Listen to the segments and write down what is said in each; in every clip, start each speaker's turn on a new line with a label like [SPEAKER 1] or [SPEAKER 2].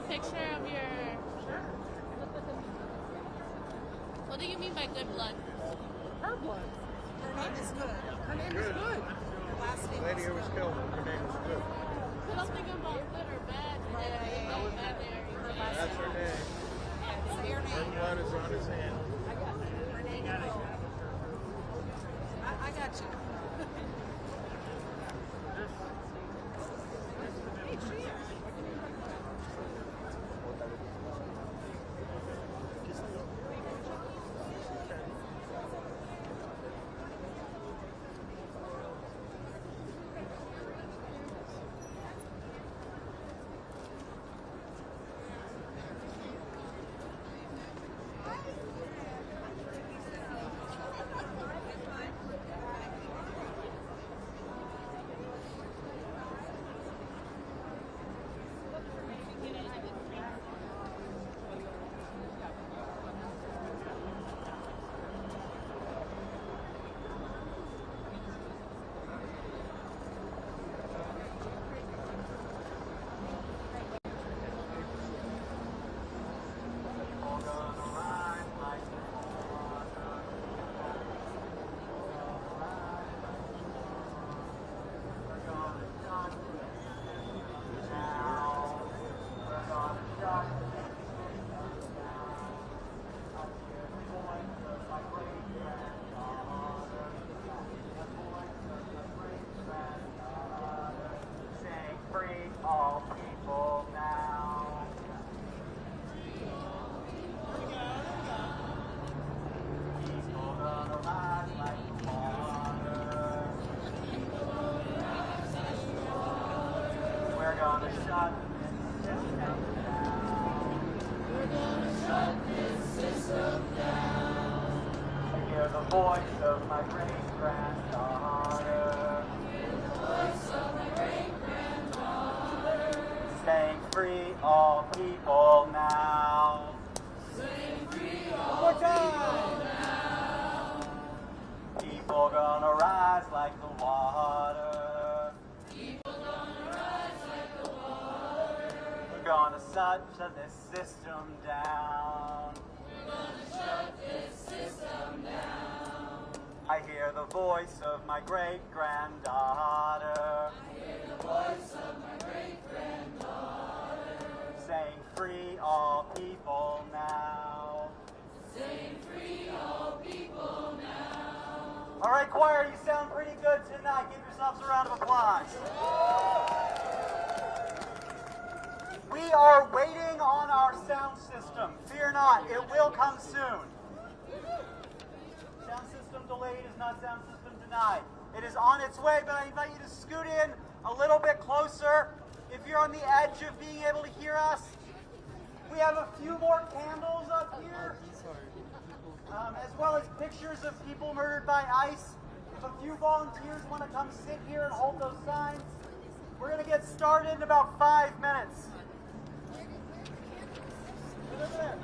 [SPEAKER 1] picture of your... What do you mean by good blood?
[SPEAKER 2] Her blood.
[SPEAKER 3] Her name is good.
[SPEAKER 2] Her name is good.
[SPEAKER 3] Her last name
[SPEAKER 4] The lady
[SPEAKER 3] is
[SPEAKER 4] who was
[SPEAKER 3] good.
[SPEAKER 4] killed, her name was Good.
[SPEAKER 1] Because I'm thinking about good or bad.
[SPEAKER 4] That's her name.
[SPEAKER 3] Say her
[SPEAKER 4] Her
[SPEAKER 3] name.
[SPEAKER 4] blood is on his hand.
[SPEAKER 3] Her name is good. I got you.
[SPEAKER 5] The voice of my great-granddaughter. Saying free all people now. Saying free all people now. People gonna rise like the water. People gonna rise like the water. We're gonna shut this system down. We're gonna shut this system down. I hear the voice of my great-granddaughter. I hear the voice of my great-granddaughter. Saying free all people now. Saying free all people now. All right, choir, you sound pretty good tonight. Give yourselves a round of applause. We are waiting on our sound system. Fear not, it will come soon. Sound system delayed is not sound system denied. It is on its way, but I invite you to scoot in a little bit closer. If you're on the edge of being able to hear us, we have a few more candles up here, as well as pictures of people murdered by ICE. If a few volunteers want to come sit here and hold those signs, we're going to get started in about 5 minutes. Right over there.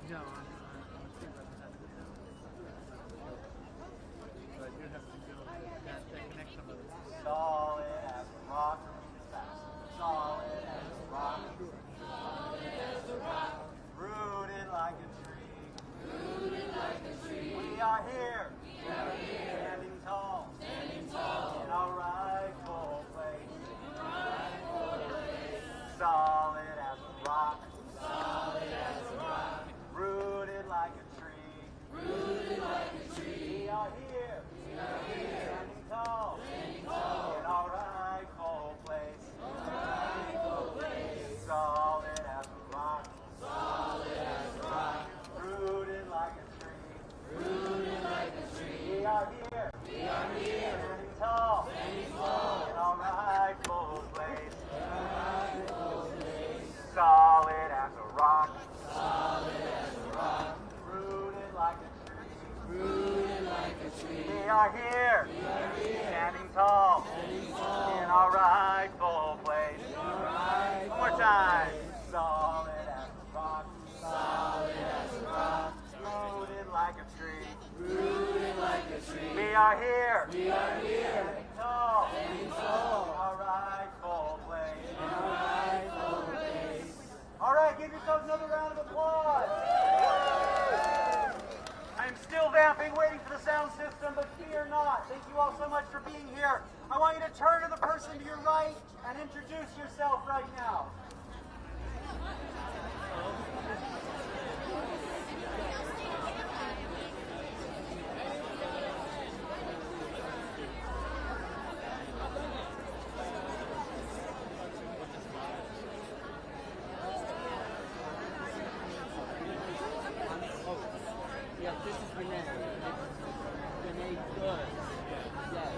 [SPEAKER 4] No, but you have to do that connection with it.
[SPEAKER 5] Solid as a rock, solid as a rock, rooted like a tree, we are here, standing tall, in our rightful place, solid as a rock, rooted like a tree, we are here, are here, standing tall, in our rightful place. One more time. Solid as a rock, rooted like a tree. We are here, standing tall, in our rightful place. All right, give yourselves another round of applause. I'm still vamping, waiting for the sound system, but fear not. Thank you all so much for being here. I want you to turn to the person to your right and introduce yourself right now.
[SPEAKER 6] Yeah, this is Renee. Renee Good. Yes.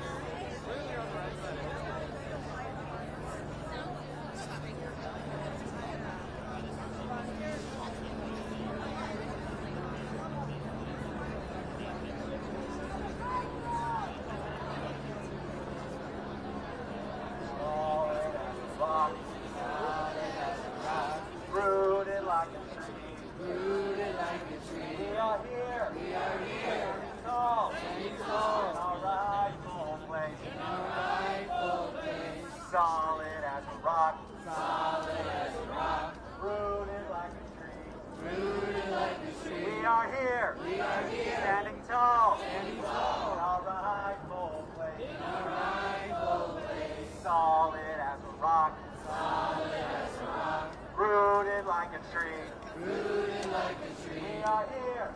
[SPEAKER 5] Rooted like a tree. We are here. Standing tall. In our rightful place. Solid as a rock. Rooted like a tree. We are here. Standing tall. In our rightful place. Solid as a rock. Rooted like a tree. We are here.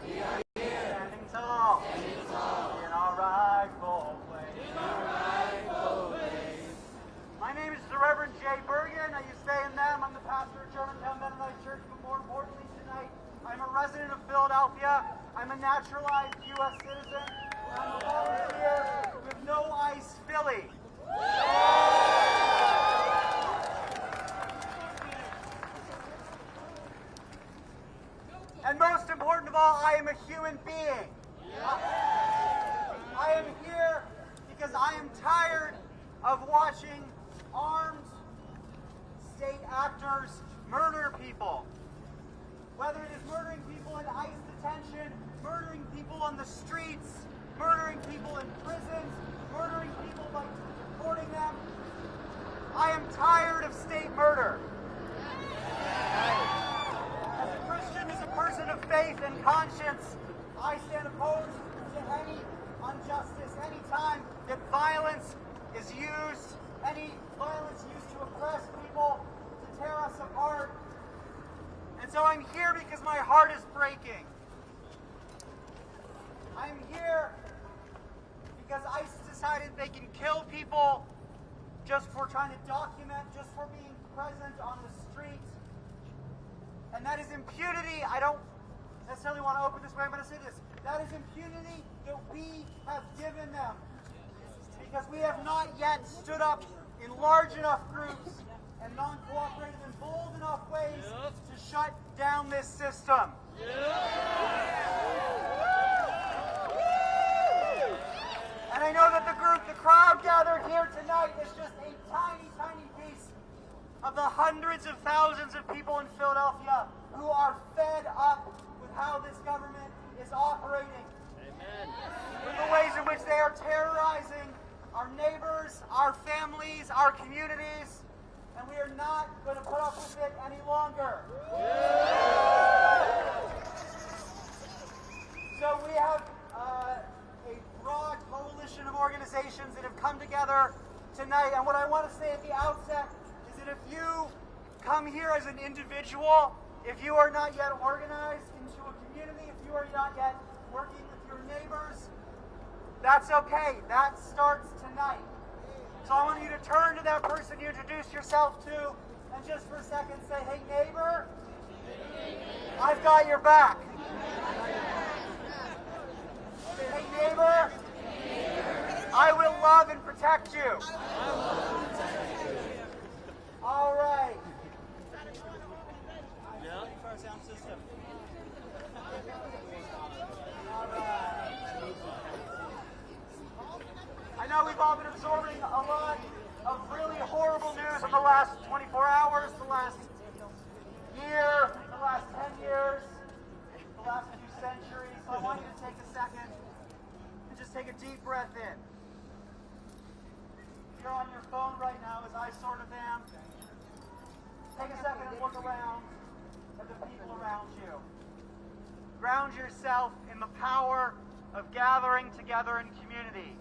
[SPEAKER 5] Standing tall. In our rightful place. My name is the Reverend Jay Bergen. I used to stay in them. I'm the pastor of Germantown Mennonite Church, but more importantly tonight, I'm a resident of Philadelphia. I'm a naturalized U.S. citizen. I'm a volunteer with No Ice Philly. And most important of all, I am a human being. I am here because I am tired of watching armed state actors murder people. Whether it is murdering people in ICE detention, murdering people on the streets, murdering people in prisons, murdering people by deporting them. I am tired of state murder. As a Christian, as a person of faith and conscience, I stand opposed to any injustice, any time that violence is used, any violence used to oppress people, to tear us apart. And so I'm here because my heart is breaking. I'm here because ICE decided they can kill people just for trying to document, just for being present on the street. And that is impunity. I don't necessarily want to open this way. I'm going to say this. That is impunity that we have given them. Because we have not yet stood up in large enough groups and non-cooperative and bold enough ways to shut down this system. And I know that the crowd gathered here tonight is just a tiny, tiny piece of the hundreds of thousands of people in Philadelphia who are fed up with how this government is operating. Amen. With the ways in which they are terrorizing our neighbors, our families, our communities, and we are not going to put up with it any longer. So we have a broad coalition of organizations that have come together tonight, and what I want to say at the outset is that if you come here as an individual, if you are not yet organized into a community, if you are not yet working with your neighbors, that's okay. That starts tonight. So I want you to turn to that person you introduced yourself to and just for a second say, hey neighbor, I've got your back. Say, hey neighbor, I will love and protect you. All right. Yeah. For our sound system. All right. we've all been absorbing a lot of really horrible news in the last 24 hours, the last year, the last 10 years, the last few centuries. So I want you to take a second and just take a deep breath in. If you're on your phone right now, as I sort of am, take a second and look around at the people around you. Ground yourself in the power of gathering together in community.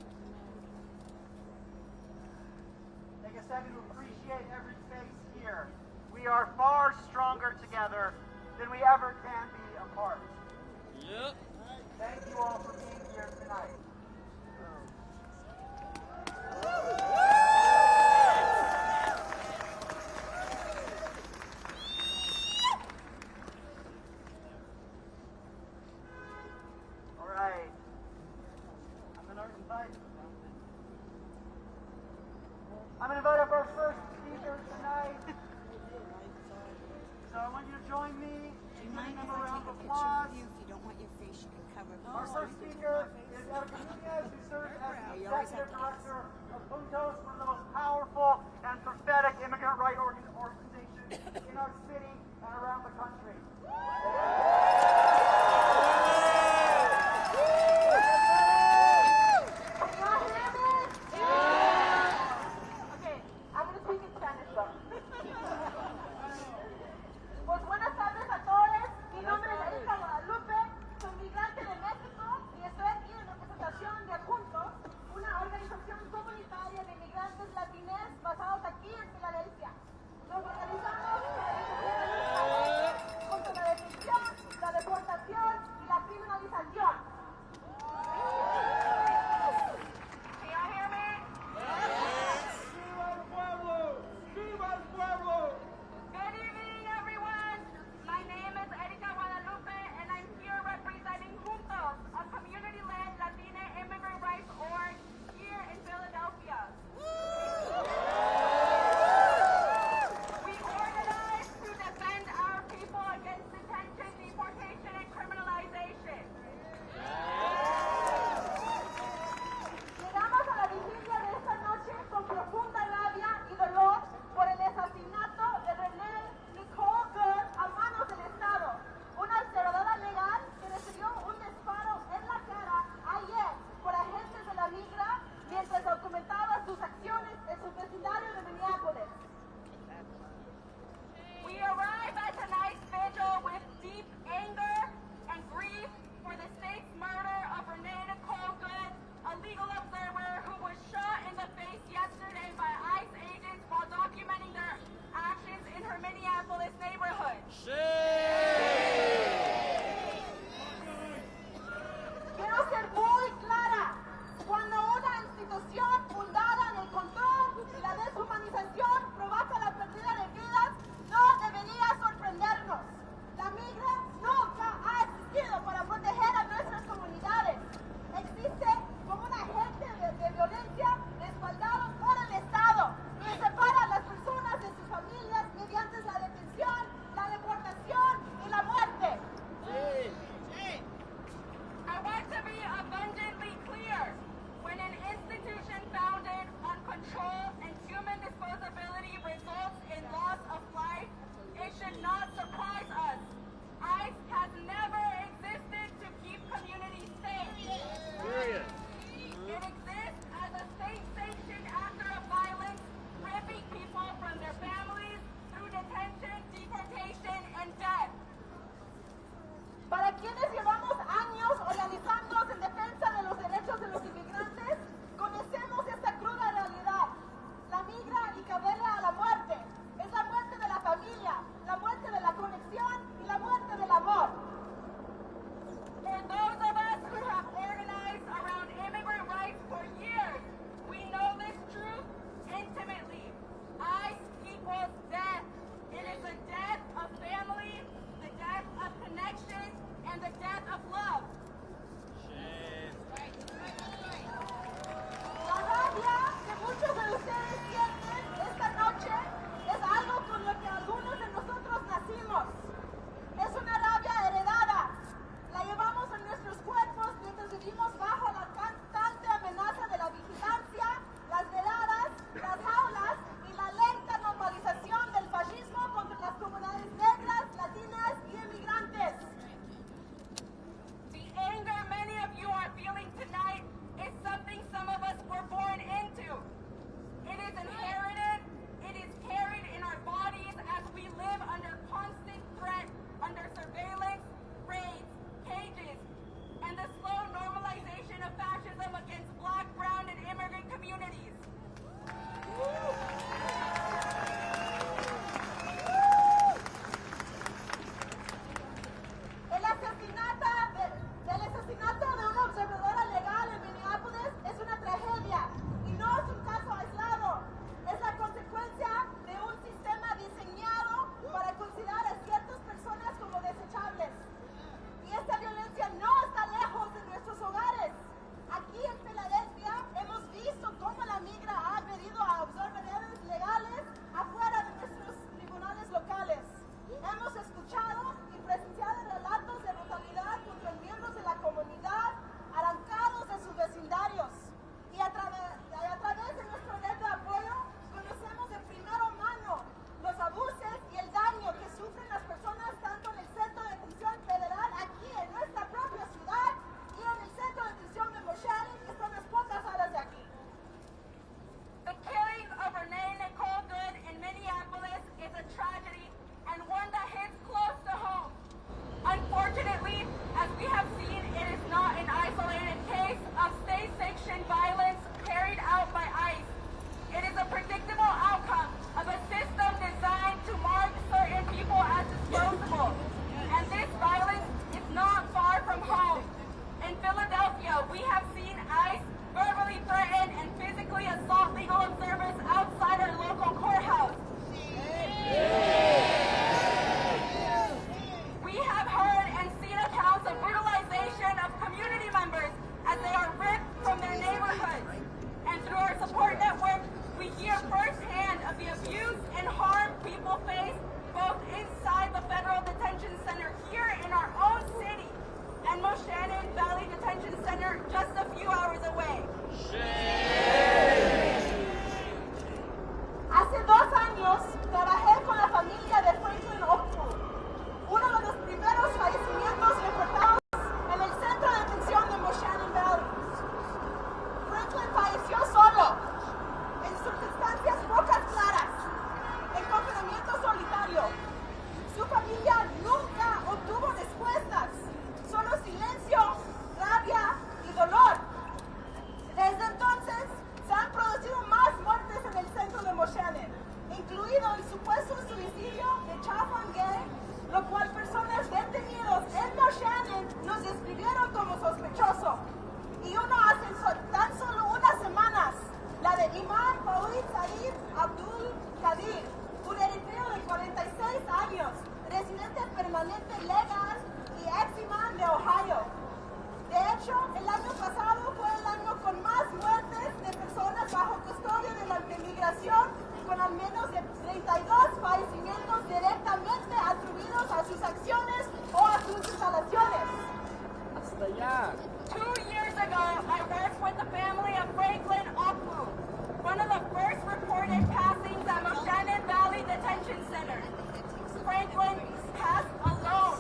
[SPEAKER 5] Take a second to appreciate every face here. We are far stronger together than we ever can be apart.
[SPEAKER 6] Yep.
[SPEAKER 5] Thank you all for being here tonight. All right. I'm going to invite up our first speaker tonight. So I want you to join me
[SPEAKER 3] Do
[SPEAKER 5] in
[SPEAKER 3] you mind
[SPEAKER 5] giving
[SPEAKER 3] if
[SPEAKER 5] them a
[SPEAKER 3] I
[SPEAKER 5] round
[SPEAKER 3] take
[SPEAKER 5] of
[SPEAKER 3] a picture
[SPEAKER 5] applause.
[SPEAKER 3] of you? If you don't want your face, you can cover it.
[SPEAKER 5] Our first speaker is Erica Nunez, who serves as the
[SPEAKER 3] You always
[SPEAKER 5] executive
[SPEAKER 3] have to
[SPEAKER 5] director of Juntos, one of the most powerful and prophetic immigrant rights organizations in our city and around the country.
[SPEAKER 7] Okay, I'm going to speak in Spanish though. Pues buenas tardes a todos. Mi nombre es Erika Guadalupe, soy migrante de México y estoy aquí en representación de Juntos, una organización communities. El asesinato de una observadora legal en Minneapolis es una tragedia y no es un caso aislado. Es la consecuencia de un sistema diseñado para considerar a ciertas personas como desechables. Y esta violencia no está lejos de nuestros hogares. Aquí en Filadelfia hemos visto cómo la migra ha agredido a observadores legales afuera de nuestros tribunales locales. Hemos escuchado y presenciado relatos de brutalidad contra miembros de la comunidad arrancados de sus vecindarios. Y a través de nuestro red de apoyo conocemos de primera mano los abusos y el daño que sufren las personas tanto en el centro de detención federal aquí en nuestra propia ciudad y en el centro de detención de Moshannon, que están a pocas horas de aquí. The killing of Renee Nicole Good in Minneapolis is a tragedy and one that hits close to home. Unfortunately, as we have seen, it is not an isolated case of state-sanctioned violence carried out by ICE. It is a predictable outcome of a system designed to mark certain people as disposable. And this violence is not far from home. In Philadelphia, we have seen ICE verbally threaten and physically assault legal observers outside our local courthouse. We have heard and seen accounts of brutalization of community members as they are ripped from their neighborhoods. And through our support network, we hear firsthand of the abuse and harm people face both inside the Federal Detention Center here in our own city and Moshannon Valley Detention Center just a few hours away. Hace 2 años trabajé con la familia de Franklin Oakwood, uno de los primeros fallecimientos reportados en el centro de detención de Moshannon Valley. Franklin falleció solo, en circunstancias pocas claras, en confinamiento solitario. Su familia nunca obtuvo respuestas, solo silencio, rabia y dolor. Desde entonces se han producido más muertes en el centro de Moshannon, incluido el supuesto suicidio de Chauvin Gay, lo cual personas detenidas en Moshannon nos describieron como sospechoso. Y uno hace tan solo unas semanas, la de Imam Fawid Said Abdul Qadir, un eritreo de 46 años, residente permanente legal y ex-imán de Ohio. De hecho, el año pasado fue el año con más muertes de personas bajo custodia de la inmigración, con al menos de 32 fallecimientos directamente atribuidos a sus acciones o a sus instalaciones.
[SPEAKER 6] Hasta allá.
[SPEAKER 7] 2 years ago, I worked with the family of Franklin Oakwood, one of the first reported passings at Moshannon Valley Detention Center. Franklin passed alone,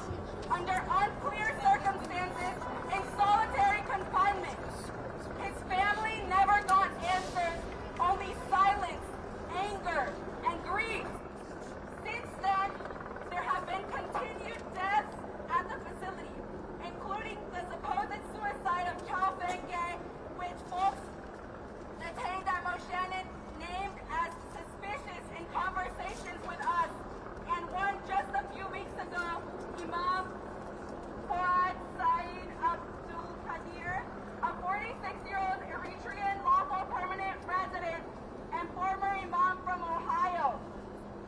[SPEAKER 7] under unclear circumstances, in solitary confinement. His family never got answers, only silence, anger, and grief. Since then, there have been continued deaths at the facility, including the supposed suicide of Chao Feng-Gay, which folks detained at Moshannon named as suspicious in conversations with us, and one just a few weeks ago, Imam Fawad Said Abdul Qadir, a 46-year-old Eritrean lawful permanent resident and former imam from Ohio.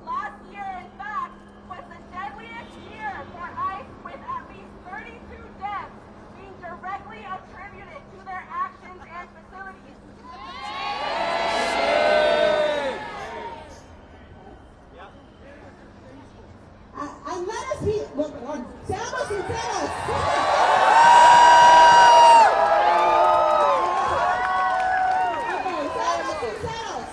[SPEAKER 7] Last year, in fact, was the deadliest year for ICE, with at least 32 deaths being directly attributed to their actions and facilities.
[SPEAKER 8] And let us be, seamos sinceros. Seamos sinceros.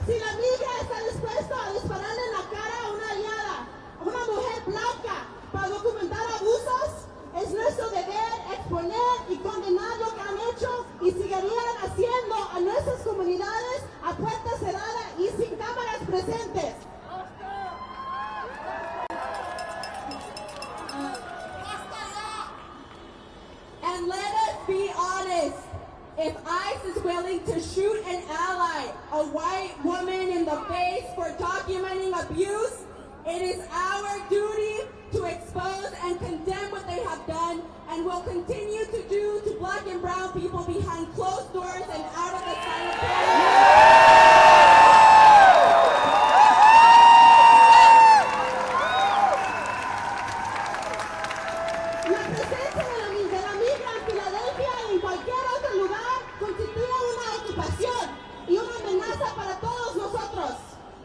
[SPEAKER 8] Si la migra está dispuesta a dispararle en la cara a una aliada, a una mujer blanca, para documentar abusos, es nuestro deber exponer y condenar lo que han hecho y seguirían haciendo a nuestras comunidades a puerta cerrada y sin cámaras presentes. And let us be honest, if ICE is willing to shoot an ally a white woman in the face for documenting abuse, it is our duty to expose and condemn what they have done and will continue to do to black and brown people behind closed doors and out of the sanitary. La presencia de la migra en Filadelfia y en cualquier otro lugar constituye una ocupación y una amenaza para todos nosotros.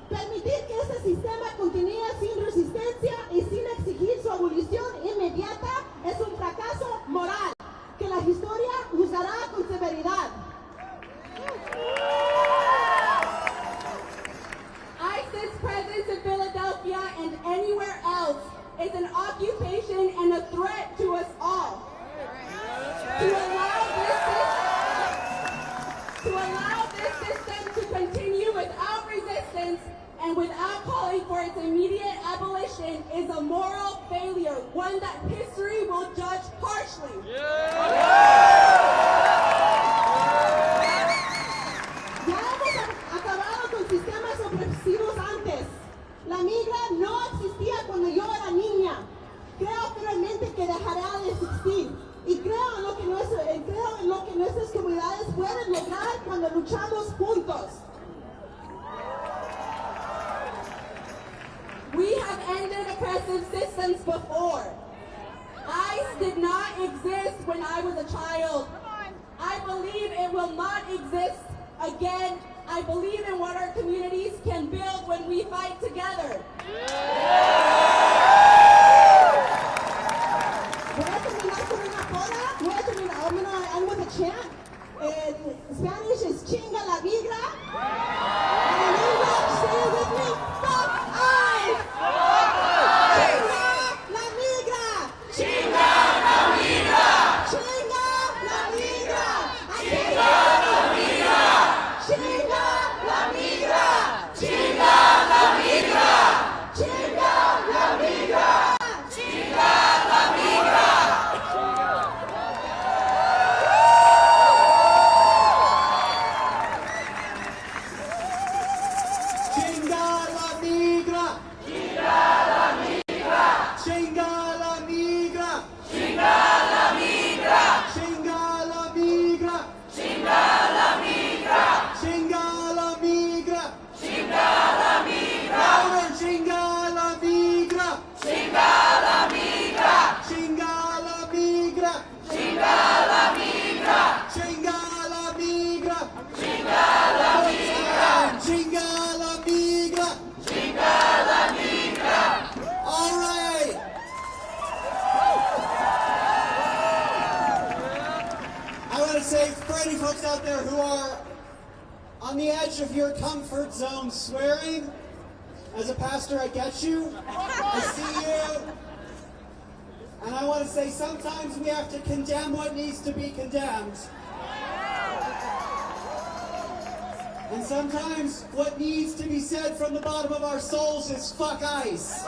[SPEAKER 8] Permitir que este sistema continúe sin resistencia y sin exigir su abolición inmediata es un fracaso moral que la historia juzgará con severidad. ISIS presence in Philadelphia and anywhere else is an occupation and a threat to us all. To allow this system to continue without resistance and without calling for its immediate abolition is a moral failure, one that history will judge harshly. Ya hemos acabado con sistemas opresivos antes. La migra no existía cuando yo era niña. Creo firmemente que dejará de existir. Y creo en lo que nuestras comunidades pueden lograr cuando luchamos juntos. We have ended oppressive systems before. ICE did not exist when I was a child. I believe it will not exist again. I believe in what our communities can build when we fight together. Voy a terminar con una coda. I'm going to end with a chant. In Spanish is chinga la migra. And in English, say it with me. Fuck ICE! Chinga la migra! Chinga la migra! Chinga la migra! Chinga la migra! Chinga la migra! Chinga la migra! Chinga la migra! Chinga la migra!
[SPEAKER 9] Folks out there who are on the edge of your comfort zone swearing, as a pastor, I get you, I see you, and I want to say sometimes we have to condemn what needs to be condemned, and sometimes what needs to be said from the bottom of our souls is fuck ICE.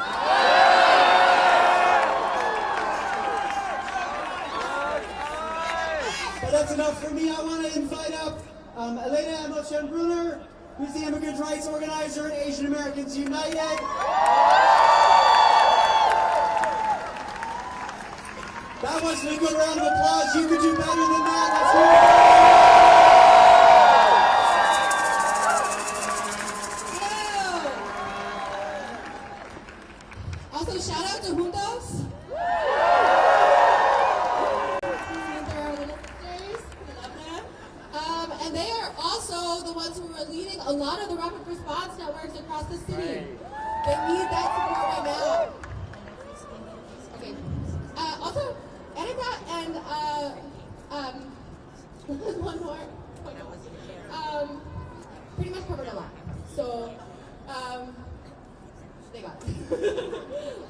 [SPEAKER 9] But that's enough for me. I want to invite up Elena Emochan-Bruner, who's the immigrant rights organizer at Asian Americans United. That wasn't a good round of applause. You could do better than that. Let's hear it.
[SPEAKER 8] Also, shout out to Juntos. And they are also the ones who are leading a lot of the rapid response networks across the city. They need that support right now. Okay. Also, Erika and one more. Pretty much covered a lot. So, they got it.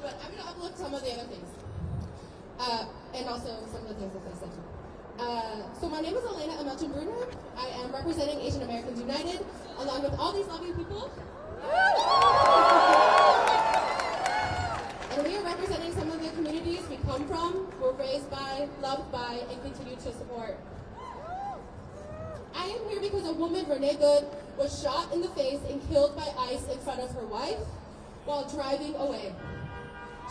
[SPEAKER 8] But I'm going to uplift some of the other things. And also some of the things that they said. So my name is Elena Emochan-Bruner. I am representing Asian Americans United, along with all these lovely people. And we are representing some of the communities we come from, were raised by, loved by, and continue to support. I am here because a woman, Renee Good,
[SPEAKER 10] was shot in the face and killed by ICE in front of her wife while driving away.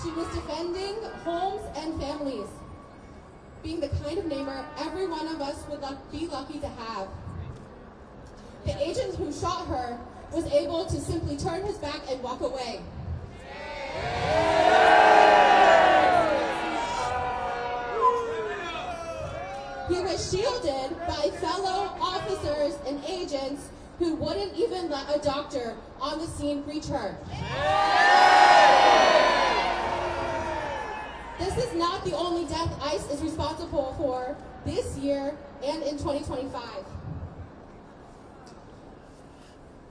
[SPEAKER 10] She was defending homes and families, being the kind of neighbor every one of us would be lucky to have. The agent who shot her was able to simply turn his back and walk away. He was shielded by fellow officers and agents who wouldn't even let a doctor on the scene reach her. This is not the only death ICE is responsible for this year and in 2025.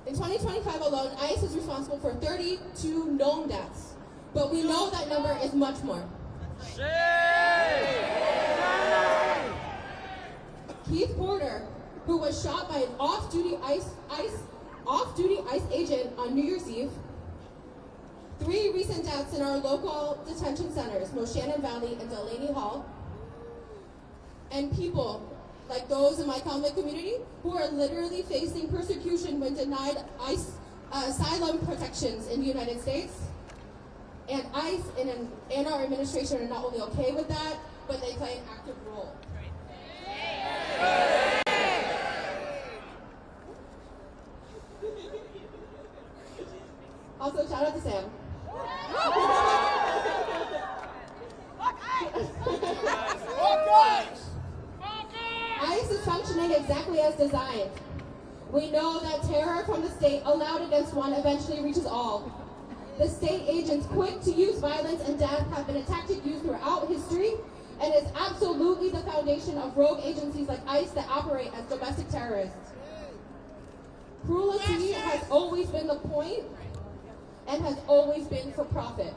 [SPEAKER 10] In 2025 alone, ICE is responsible for 32 known deaths, but we know that number is much more. Keith Porter, who was shot by an off-duty ICE agent on New Year's Eve. 3 recent deaths in our local detention centers, Moshannon Valley and Delaney Hall. And people like those in my convict community who are literally facing persecution when denied ICE asylum protections in the United States. And ICE and our administration are not only okay with that, but they play an active role. Also, shout out to Sam. ICE is functioning exactly as designed. We know that terror from the state allowed against one eventually reaches all. The state agents quick to use violence and death have been a tactic used throughout history, and is absolutely the foundation of rogue agencies like ICE that operate as domestic terrorists. Cruelty has always been the point and has always been for profit.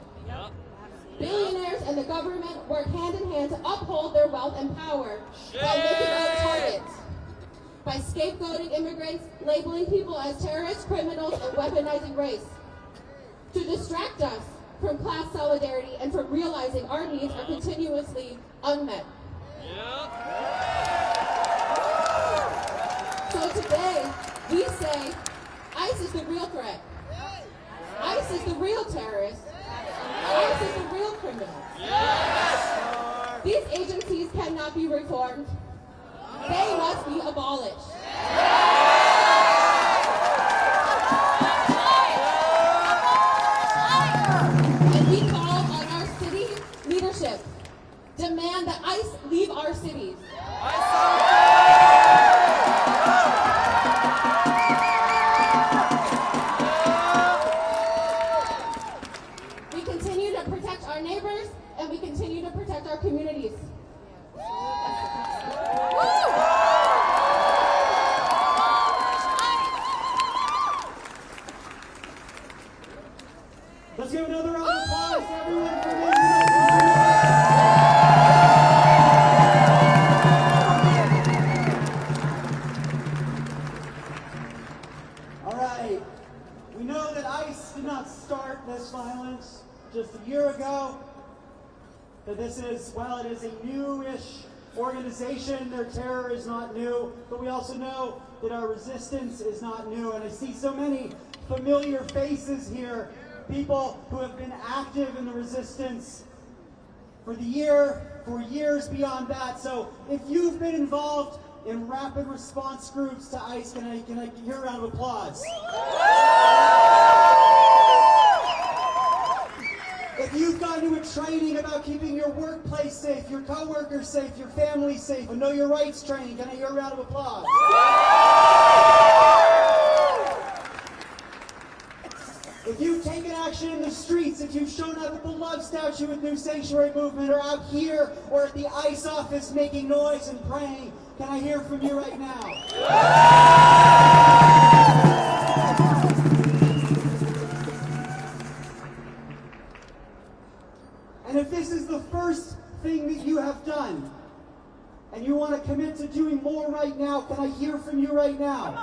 [SPEAKER 10] Billionaires and the government work hand in hand to uphold their wealth and power by making us targets, by scapegoating immigrants, labeling people as terrorists, criminals, and weaponizing race, to distract us from class solidarity and from realizing our needs are continuously unmet. So today, we say ICE is the real threat. ICE is the real terrorist. ICE is the real criminal. These agencies cannot be reformed. They must be abolished. And we call on our city leadership, demand that ICE leave our cities. We continue to protect our neighbors, and we continue to protect our communities.
[SPEAKER 9] Let's give another round of applause to everyone for being All right. We know that ICE did not start this violence just a year ago. That this is, well, it is a newish organization. Their terror is not new, but we also know that our resistance is not new. And I see so many familiar faces here, people who have been active in the resistance for years beyond that. So if you've been involved in rapid response groups to ICE, can I hear a round of applause? If you've gone to a training about keeping your workplace safe, your coworkers safe, your family safe, a Know Your Rights training, can I hear a round of applause? If you've taken action in the streets, if you've shown up at the Love Statue with New Sanctuary Movement, or out here, or at the ICE office making noise and praying, can I hear from you right now? And if this is the first thing that you have done, and you want to commit to doing more right now, can I hear from you right now?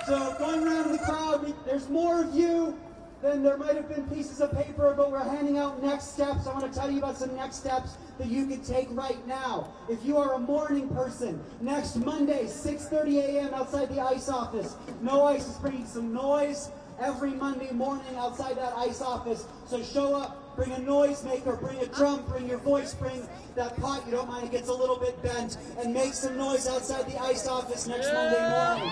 [SPEAKER 9] So going around the crowd, there's more of you then there might have been pieces of paper, but we're handing out next steps. I want to tell you about some next steps that you can take right now. If you are a morning person, next Monday, 6:30 a.m. outside the ICE office. No ICE is bringing some noise every Monday morning outside that ICE office. So show up, bring a noisemaker, bring a drum, bring your voice, bring that pot you don't mind, it gets a little bit bent, and make some noise outside the ICE office next Monday morning.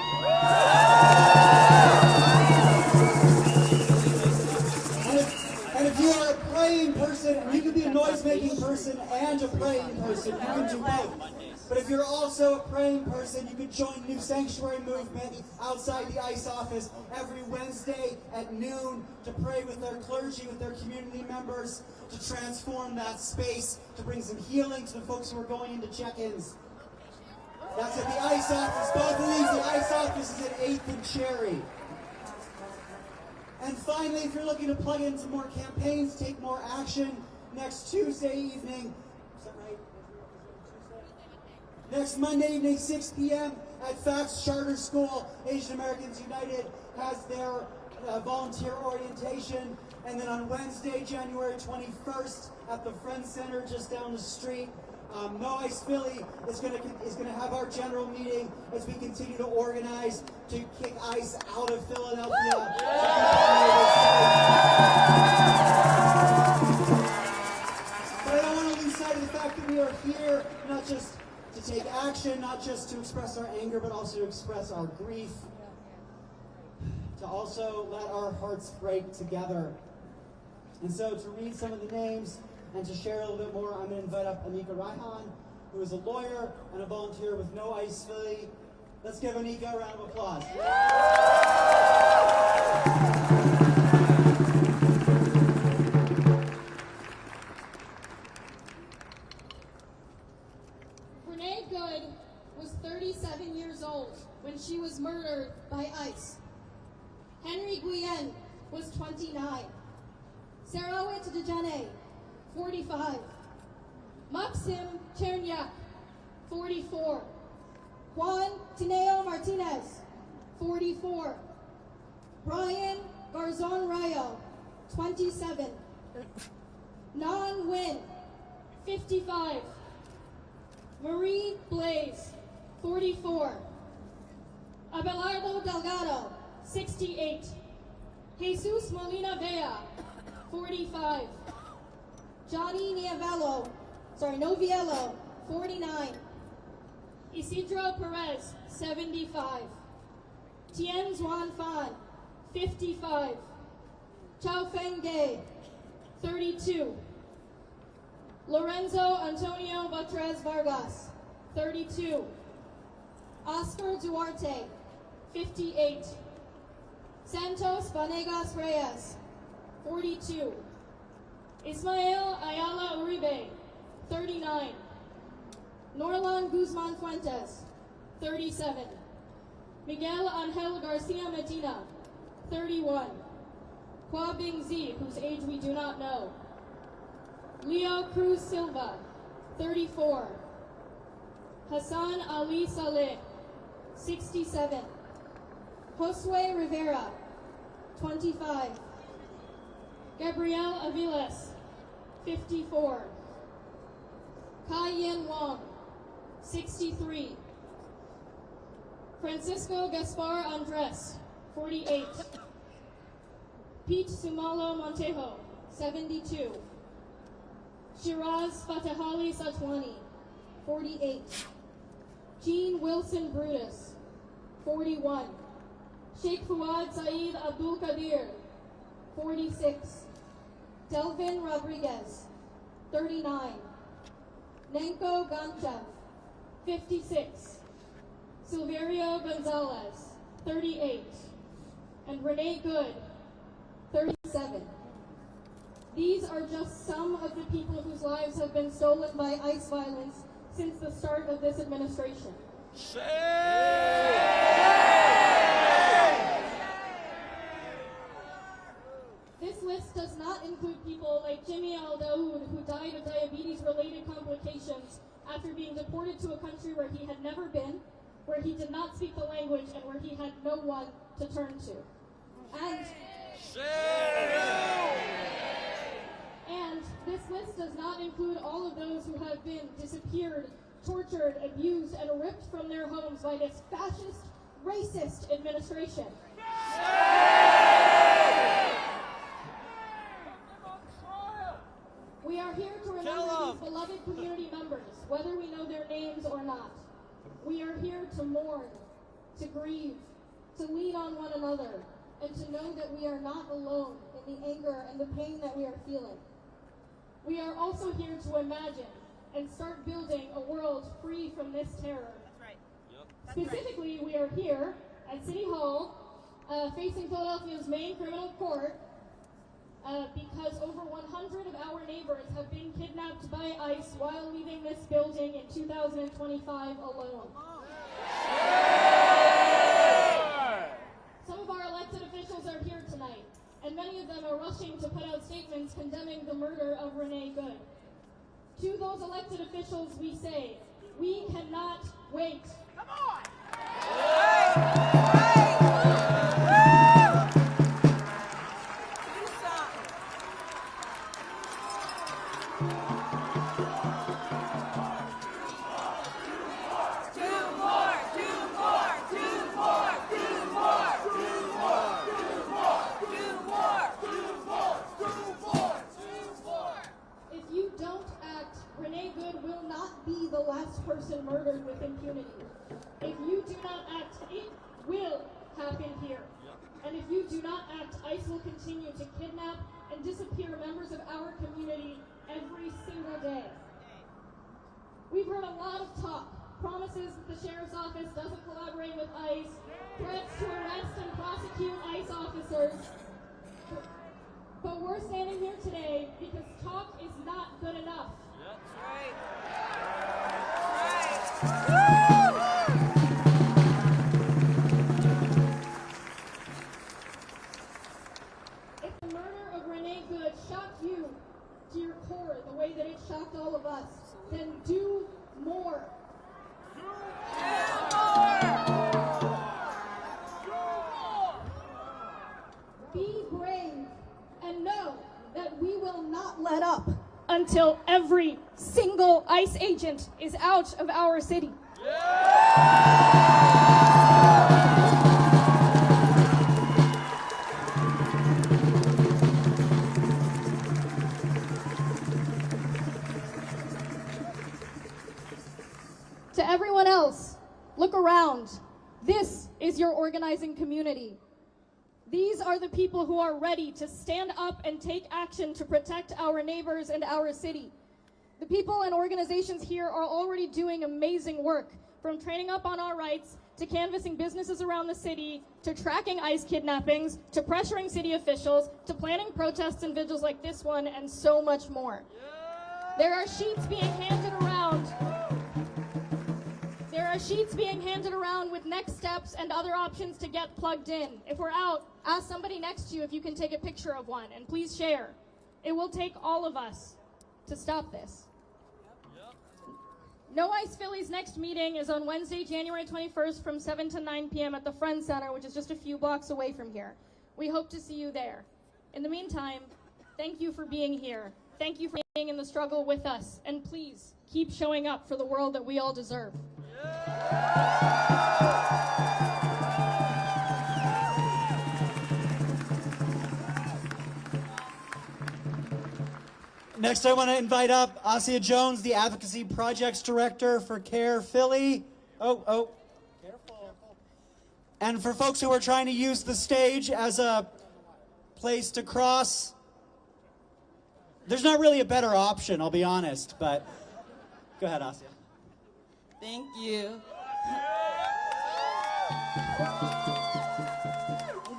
[SPEAKER 9] And if you are a praying person, and you can be a noise-making person and a praying person, you can do both. But if you're also a praying person, you can join New Sanctuary Movement outside the ICE office every Wednesday at noon to pray with their clergy, with their community members, to transform that space, to bring some healing to the folks who are going into check-ins. That's at the ICE office. Both of these, the ICE office is at 8th and Cherry. And finally, if you're looking to plug into more campaigns, take more action, next Tuesday evening, is that right? Next Monday evening, 6 p.m. at FACTS Charter School, Asian Americans United has their volunteer orientation. And then on Wednesday, January 21st, at the Friends Center just down the street, No Ice Philly is going to have our general meeting as we continue to organize to kick ICE out of Philadelphia. But I don't want to lose sight of the fact that we are here not just to take action, not just to express our anger, but also to express our grief, to also let our hearts break together. And so to read some of the names and to share a little bit more, I'm going to invite up Anika Raihan, who is a lawyer and a volunteer with No Ice Philly. Let's give Anika a round of applause.
[SPEAKER 10] Renee Good was 37 years old when she was murdered by ICE. Henry Guyen was 29. Sarawet Dejane, 45. Maxim Cherniak, 44. Juan Tineo Martinez, 44. Brian Garzon Rayo, 27. Nan Win, 55. Marie Blaze, 44. Abelardo Delgado, 68. Jesus Molina Vea, 45. Johnny Noviello, 49. Isidro Perez, 75. Tien Zuan Fan, 55. Chao Feng Gay, 32. Lorenzo Antonio Batres Vargas, 32. Oscar Duarte, 58. Santos Vanegas Reyes, 42. Ismael Ayala Uribe, 39. Norlan Guzman Fuentes, 37. Miguel Angel Garcia Medina, 31. Hua Bing Zi, whose age we do not know. Leo Cruz Silva, 34. Hassan Ali Saleh, 67. Josue Rivera, 25. Gabriel Aviles, 54. Kai Yen Wong, 63. Francisco Gaspar Andres, 48. Pete Sumalo Montejo, 72. Shiraz Fatahali Satwani, 48. Jean Wilson Brutus, 41. Sheikh Fuad Saeed Abdul Qadir, 46. Delvin Rodriguez, 39. Nenko Ganchev, 56. Silverio Gonzalez, 38. And Renee Good, 37. These are just some of the people whose lives have been stolen by ICE violence since the start of this administration. This list does not include people like Jimmy Al Daoud, who died of diabetes-related complications after being deported to a country where he had never been, where he did not speak the language, and where he had no one to turn to. And And this list does not include all of those who have been disappeared, tortured, abused, and ripped from their homes by this fascist, racist administration. We are here to remember these beloved community members, whether we know their names or not. We are here to mourn, to grieve, to lean on one another, and to know that we are not alone in the anger and the pain that we are feeling. We are also here to imagine and start building a world free from this terror.
[SPEAKER 3] That's right.
[SPEAKER 10] Specifically, we are here at City Hall, facing Philadelphia's main criminal court, because over 100 of our neighbors have been kidnapped by ICE while leaving this building in 2025 alone. Some of our elected officials are here tonight, and many of them are rushing to put out statements condemning the murder of Renee Good. To those elected officials, we say, we cannot wait.
[SPEAKER 2] Come on!
[SPEAKER 10] If you don't act, Renee Good will not be the last person murdered with impunity. If you do not act, it will happen here. And if you do not act, ICE will continue to kidnap and disappear members of our community every single day. We've heard a lot of talk, promises that the Sheriff's Office doesn't collaborate with ICE, threats to arrest and prosecute ICE officers. But we're standing here today because talk is not good enough. If the murder of Renee Good shocked you to your core the way that it shocked all of us, then do more. Be brave and know that we will not let up until every single ICE agent is out of our city. To everyone else, look around. This is your organizing community. These are the people who are ready to stand up and take action to protect our neighbors and our city. The people and organizations here are already doing amazing work, from training up on our rights, to canvassing businesses around the city, to tracking ICE kidnappings, to pressuring city officials, to planning protests and vigils like this one, and so much more. There are sheets being handed around. There are sheets being handed around with next steps and other options to get plugged in. If we're out, ask somebody next to you if you can take a picture of one, and please share. It will take all of us to stop this. No ICE Philly's next meeting is on Wednesday, January 21st from 7 to 9 p.m. at the Friends Center, which is just a few blocks away from here. We hope to see you there. In the meantime, thank you for being here. Thank you for being in the struggle with us. And please, keep showing up for the world that we all deserve.
[SPEAKER 9] Next, I want to invite up Asia Jones, the Advocacy Projects Director for CARE Philly. Careful. And for folks who are trying to use the stage as a place to cross, there's not really a better option, I'll be honest, but go ahead, Asia.
[SPEAKER 11] Thank you.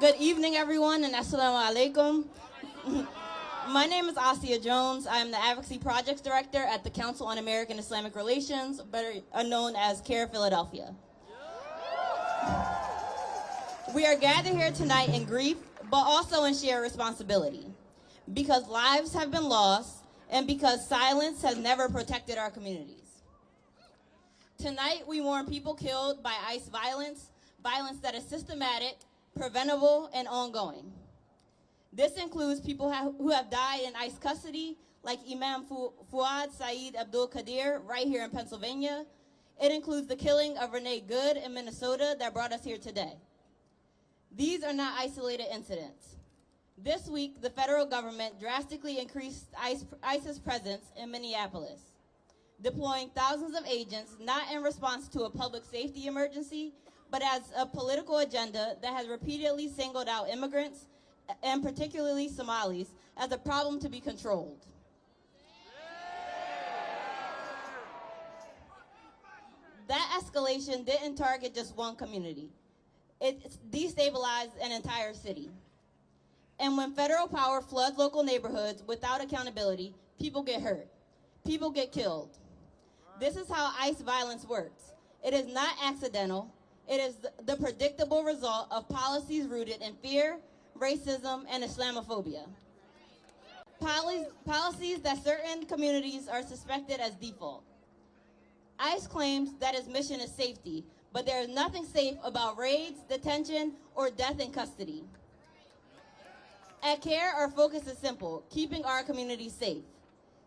[SPEAKER 11] Good evening, everyone, and assalamu alaikum. My name is Asia Jones. I am the Advocacy Projects Director at the Council on American Islamic Relations, better known as CARE Philadelphia. We are gathered here tonight in grief, but also in shared responsibility, because lives have been lost and because silence has never protected our communities. Tonight, we mourn people killed by ICE violence that is systematic, preventable, and ongoing. This includes people who have died in ICE custody, like Imam Fuad Saeed Abdul Qadir right here in Pennsylvania. It includes the killing of Renee Good in Minnesota that brought us here today. These are not isolated incidents. This week, the federal government drastically increased ICE's presence in Minneapolis, deploying thousands of agents not in response to a public safety emergency, but as a political agenda that has repeatedly singled out immigrants, and particularly Somalis, as a problem to be controlled. That escalation didn't target just one community. It destabilized an entire city. And when federal power floods local neighborhoods without accountability, people get hurt. People get killed. This is how ICE violence works. It is not accidental. It is the predictable result of policies rooted in fear, racism, and Islamophobia. Policies that certain communities are suspected as default. ICE claims that its mission is safety, but there is nothing safe about raids, detention, or death in custody. At CARE, our focus is simple: keeping our communities safe.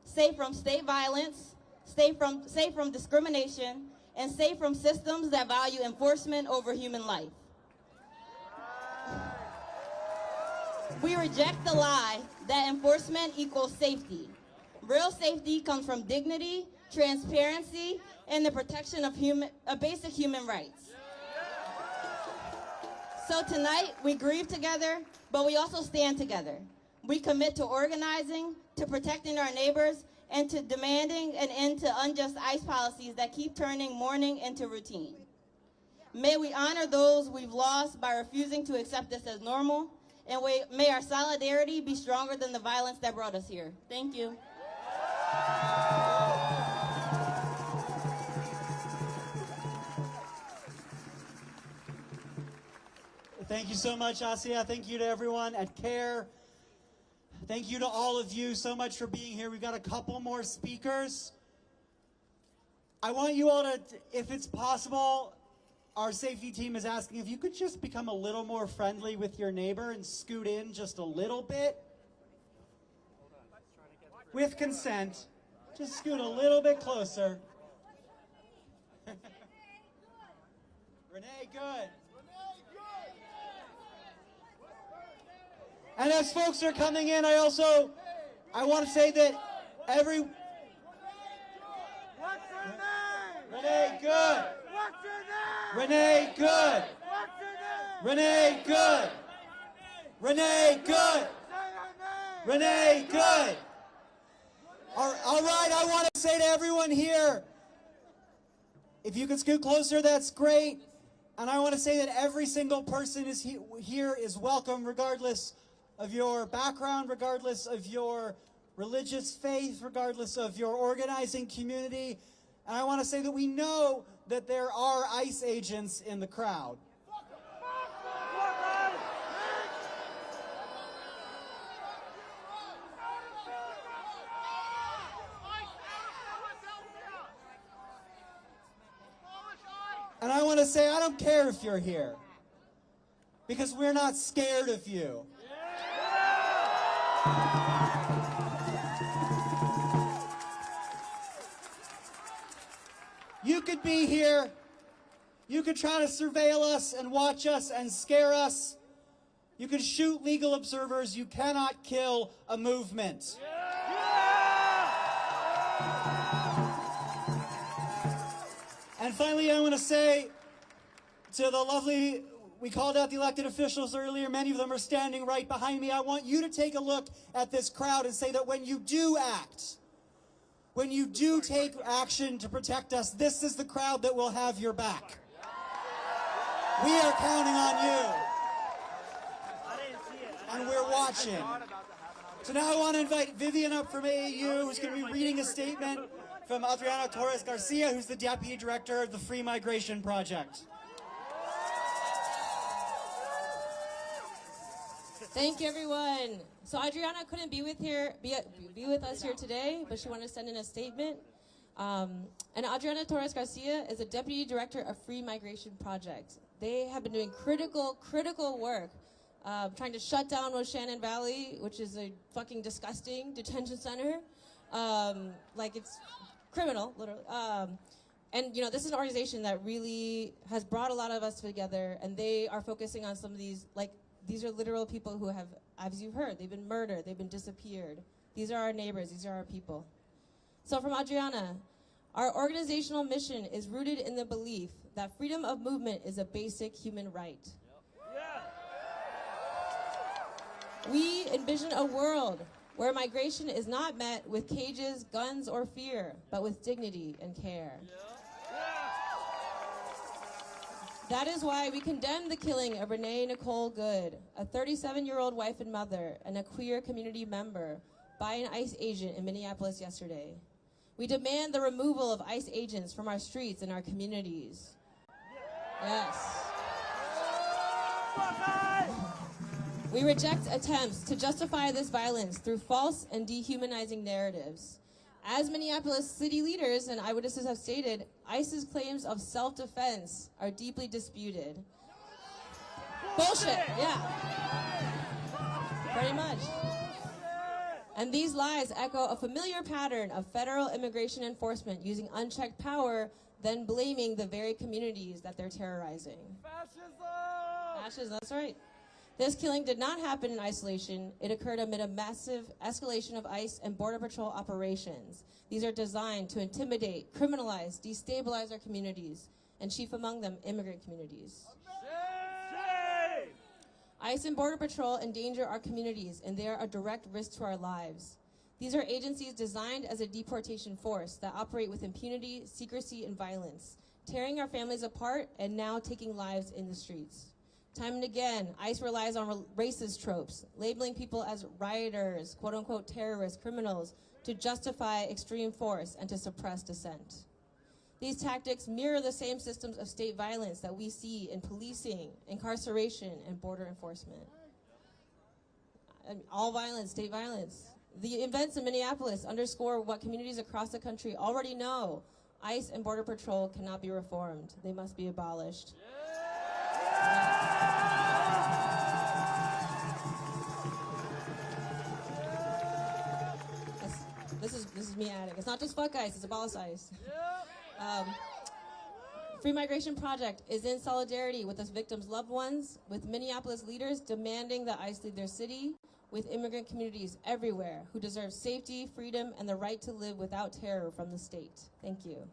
[SPEAKER 11] Safe from state violence, safe from discrimination, and safe from systems that value enforcement over human life. We reject the lie that enforcement equals safety. Real safety comes from dignity, transparency, and the protection of basic human rights. So tonight, we grieve together, but we also stand together. We commit to organizing, to protecting our neighbors, and to demanding an end to unjust ICE policies that keep turning mourning into routine. May we honor those we've lost by refusing to accept this as normal, and may our solidarity be stronger than the violence that brought us here. Thank you.
[SPEAKER 9] Thank you so much, Asia. Thank you to everyone at CARE. Thank you to all of you so much for being here. We've got a couple more speakers. I want you all to, if it's possible, our safety team is asking if you could just become a little more friendly with your neighbor and scoot in just a little bit. With consent, just scoot a little bit closer. Renee, good. And as folks are coming in, I want to say that Renee, good. Renee, good. Renee, good. Renee, good. Renee, good. All right, I want to say to everyone here, if you could scoot closer, that's great. And I want to say that every single person here is welcome, regardless of your background, regardless of your religious faith, regardless of your organizing community. And I want to say that we know that there are ICE agents in the crowd. And I want to say, I don't care if you're here, because we're not scared of you. You could be here, you could try to surveil us and watch us and scare us. You could shoot legal observers. You cannot kill a movement. And finally, I want to say to the lovely, we called out the elected officials earlier, many of them are standing right behind me. I want you to take a look at this crowd and say that when you do act, when you do take action to protect us, this is the crowd that will have your back. We are counting on you. And we're watching. So now I want to invite Vivian up from AAU, who's going to be reading a statement from Adriana Torres Garcia, who's the Deputy Director of the Free Migration Project.
[SPEAKER 12] Thank you, everyone. So Adriana couldn't be with us here today, but she wanted to send in a statement. And Adriana Torres Garcia is the Deputy Director of Free Migration Project. They have been doing critical work trying to shut down Moshannon Valley, which is a fucking disgusting detention center. Like, it's criminal, literally. And, you know, this is an organization that really has brought a lot of us together, and they are focusing on some of these, like, these are literal people who have, as you've heard, they've been murdered, they've been disappeared. These are our neighbors, these are our people. So from Adriana, our organizational mission is rooted in the belief that freedom of movement is a basic human right. We envision a world where migration is not met with cages, guns, or fear, but with dignity and care. That is why we condemn the killing of Renee Nicole Good, a 37-year-old wife and mother and a queer community member, by an ICE agent in Minneapolis yesterday. We demand the removal of ICE agents from our streets and our communities. Yes. We reject attempts to justify this violence through false and dehumanizing narratives. As Minneapolis city leaders and eyewitnesses have stated, ICE's claims of self-defense are deeply disputed. Bullshit, yeah. Pretty much. And these lies echo a familiar pattern of federal immigration enforcement using unchecked power, then blaming the very communities that they're terrorizing. Fascism, that's right. This killing did not happen in isolation. It occurred amid a massive escalation of ICE and Border Patrol operations. These are designed to intimidate, criminalize, destabilize our communities, and chief among them, immigrant communities. ICE and Border Patrol endanger our communities, and they are a direct risk to our lives. These are agencies designed as a deportation force that operate with impunity, secrecy, and violence, tearing our families apart and now taking lives in the streets. Time and again, ICE relies on racist tropes, labeling people as rioters, quote-unquote terrorists, criminals, to justify extreme force and to suppress dissent. These tactics mirror the same systems of state violence that we see in policing, incarceration, and border enforcement. All violence, state violence. The events in Minneapolis underscore what communities across the country already know. ICE and Border Patrol cannot be reformed. They must be abolished. This is me adding. It's not just fuck ICE, it's abolish ICE. Free Migration Project is in solidarity with its victims' loved ones, with Minneapolis leaders demanding that ICE lead their city, with immigrant communities everywhere who deserve safety, freedom, and the right to live without terror from the state. Thank you.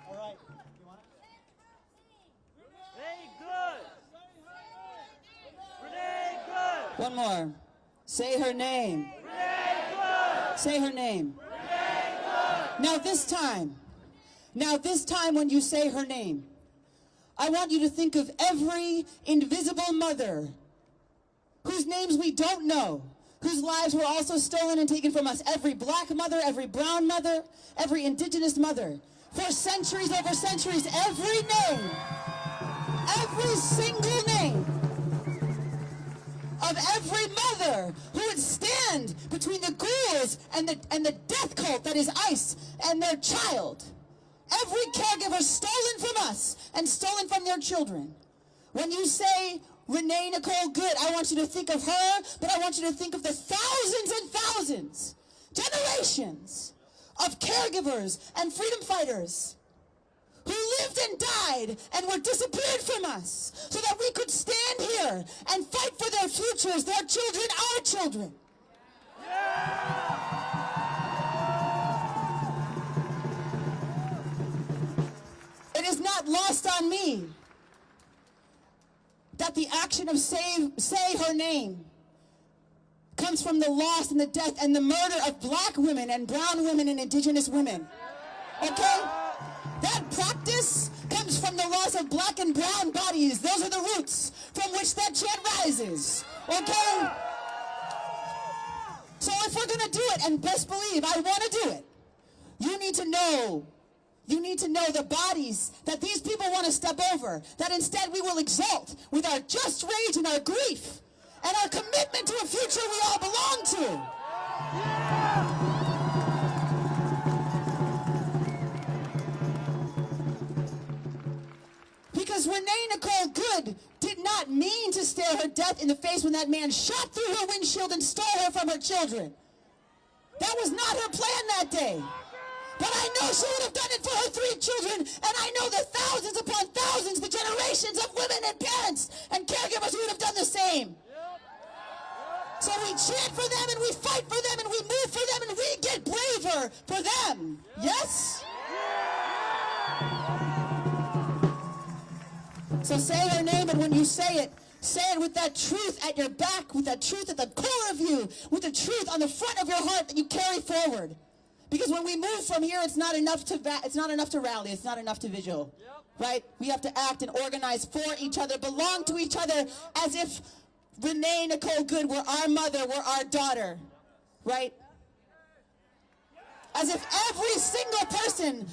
[SPEAKER 9] All right. You want it?
[SPEAKER 13] Renee Good! One more. Say her name. Renee Good! Say her name. Renee Good! Now this time when you say her name, I want you to think of every invisible mother whose names we don't know, whose lives were also stolen and taken from us. Every black mother, every brown mother, every indigenous mother. For centuries over centuries, every name, every single name of every mother who would stand between the ghouls and the death cult that is ICE and their child. Every caregiver stolen from us and stolen from their children. When you say Renee Nicole Good, I want you to think of her, but I want you to think of the thousands and thousands, generations of caregivers and freedom fighters who lived and died and were disappeared from us so that we could stand here and fight for their futures, their children, our children. It is not lost on me that the action of say her name comes from the loss and the death and the murder of black women and brown women and indigenous women. Okay? That practice comes from the loss of black and brown bodies. Those are the roots from which that chant rises. Okay? So if we're going to do it, and best believe I want to do it, you need to know the bodies that these people want to step over, that instead we will exalt with our just rage and our grief and our commitment to a future we all belong to. Because Renee Nicole Good did not mean to stare her death in the face when that man shot through her windshield and stole her from her children. That was not her plan that day. But I know she would have done it for her 3 children, and I know the thousands upon thousands, the generations of women and parents and caregivers who would have done the same. So we chant for them, and we fight for them, and we move for them, and we get braver for them. Yes? So say her name, and when you say it with that truth at your back, with that truth at the core of you, with the truth on the front of your heart that you carry forward. Because when we move from here, it's not enough to rally, it's not enough to vigil, right? We have to act and organize for each other, belong to each other, as if Renee Nicole Good were our mother, were our daughter, right? As if every single person,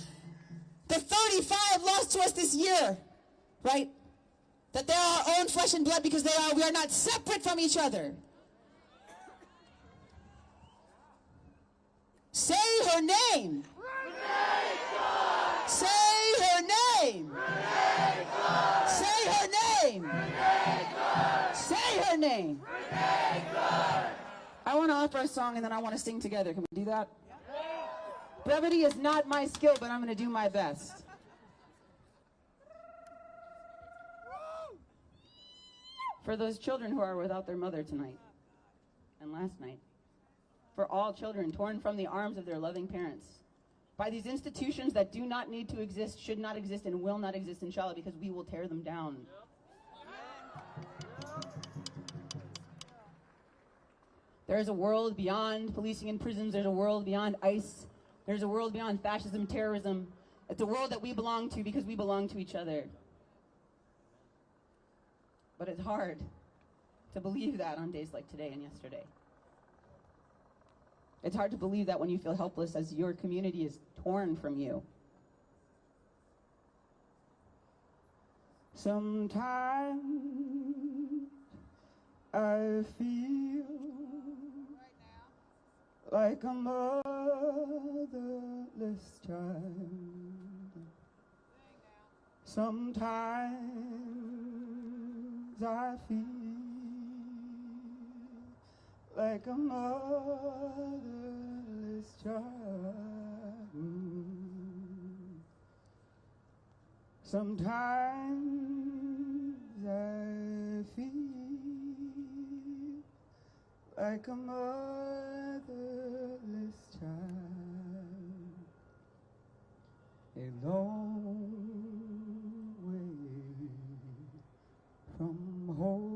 [SPEAKER 13] the 35 lost to us this year, right? That they're our own flesh and blood because we are not separate from each other. Say her name. Say her name. Say her name. Say her name. I want to offer a song and then I want to sing together. Can we do that? Brevity is not my skill, but I'm going to do my best. For those children who are without their mother tonight and last night. For all children torn from the arms of their loving parents by these institutions that do not need to exist, should not exist, and will not exist, inshallah, because we will tear them down. There is a world beyond policing and prisons. There's a world beyond ICE. There's a world beyond fascism, terrorism. It's a world that we belong to because we belong to each other. But it's hard to believe that on days like today and yesterday. It's hard to believe that when you feel helpless as your community is torn from you. Sometimes I feel like a motherless child. Sometimes I feel like a motherless child. Sometimes I feel like a motherless child. A long way from home.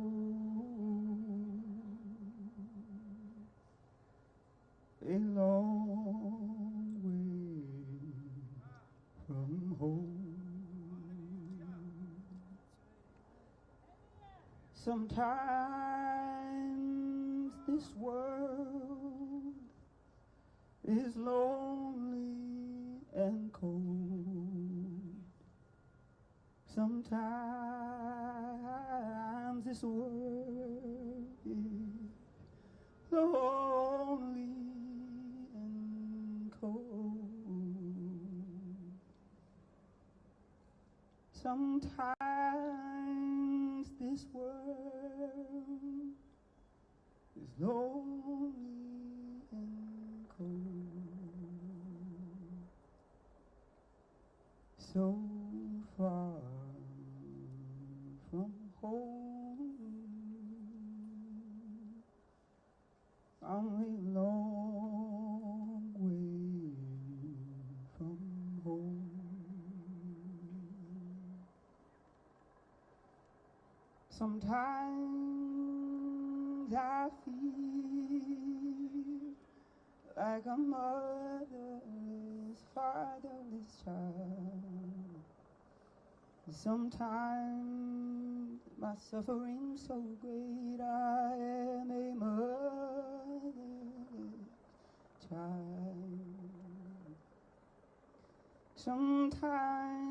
[SPEAKER 13] A long way from home. Sometimes this world is lonely and cold. Sometimes this world is lonely and cold. Sometimes this world is lonely and cold. So far from home, I'm a long way from home. Sometimes I feel like a motherless, fatherless child. Sometimes my suffering so great, I am a motherless child. Sometimes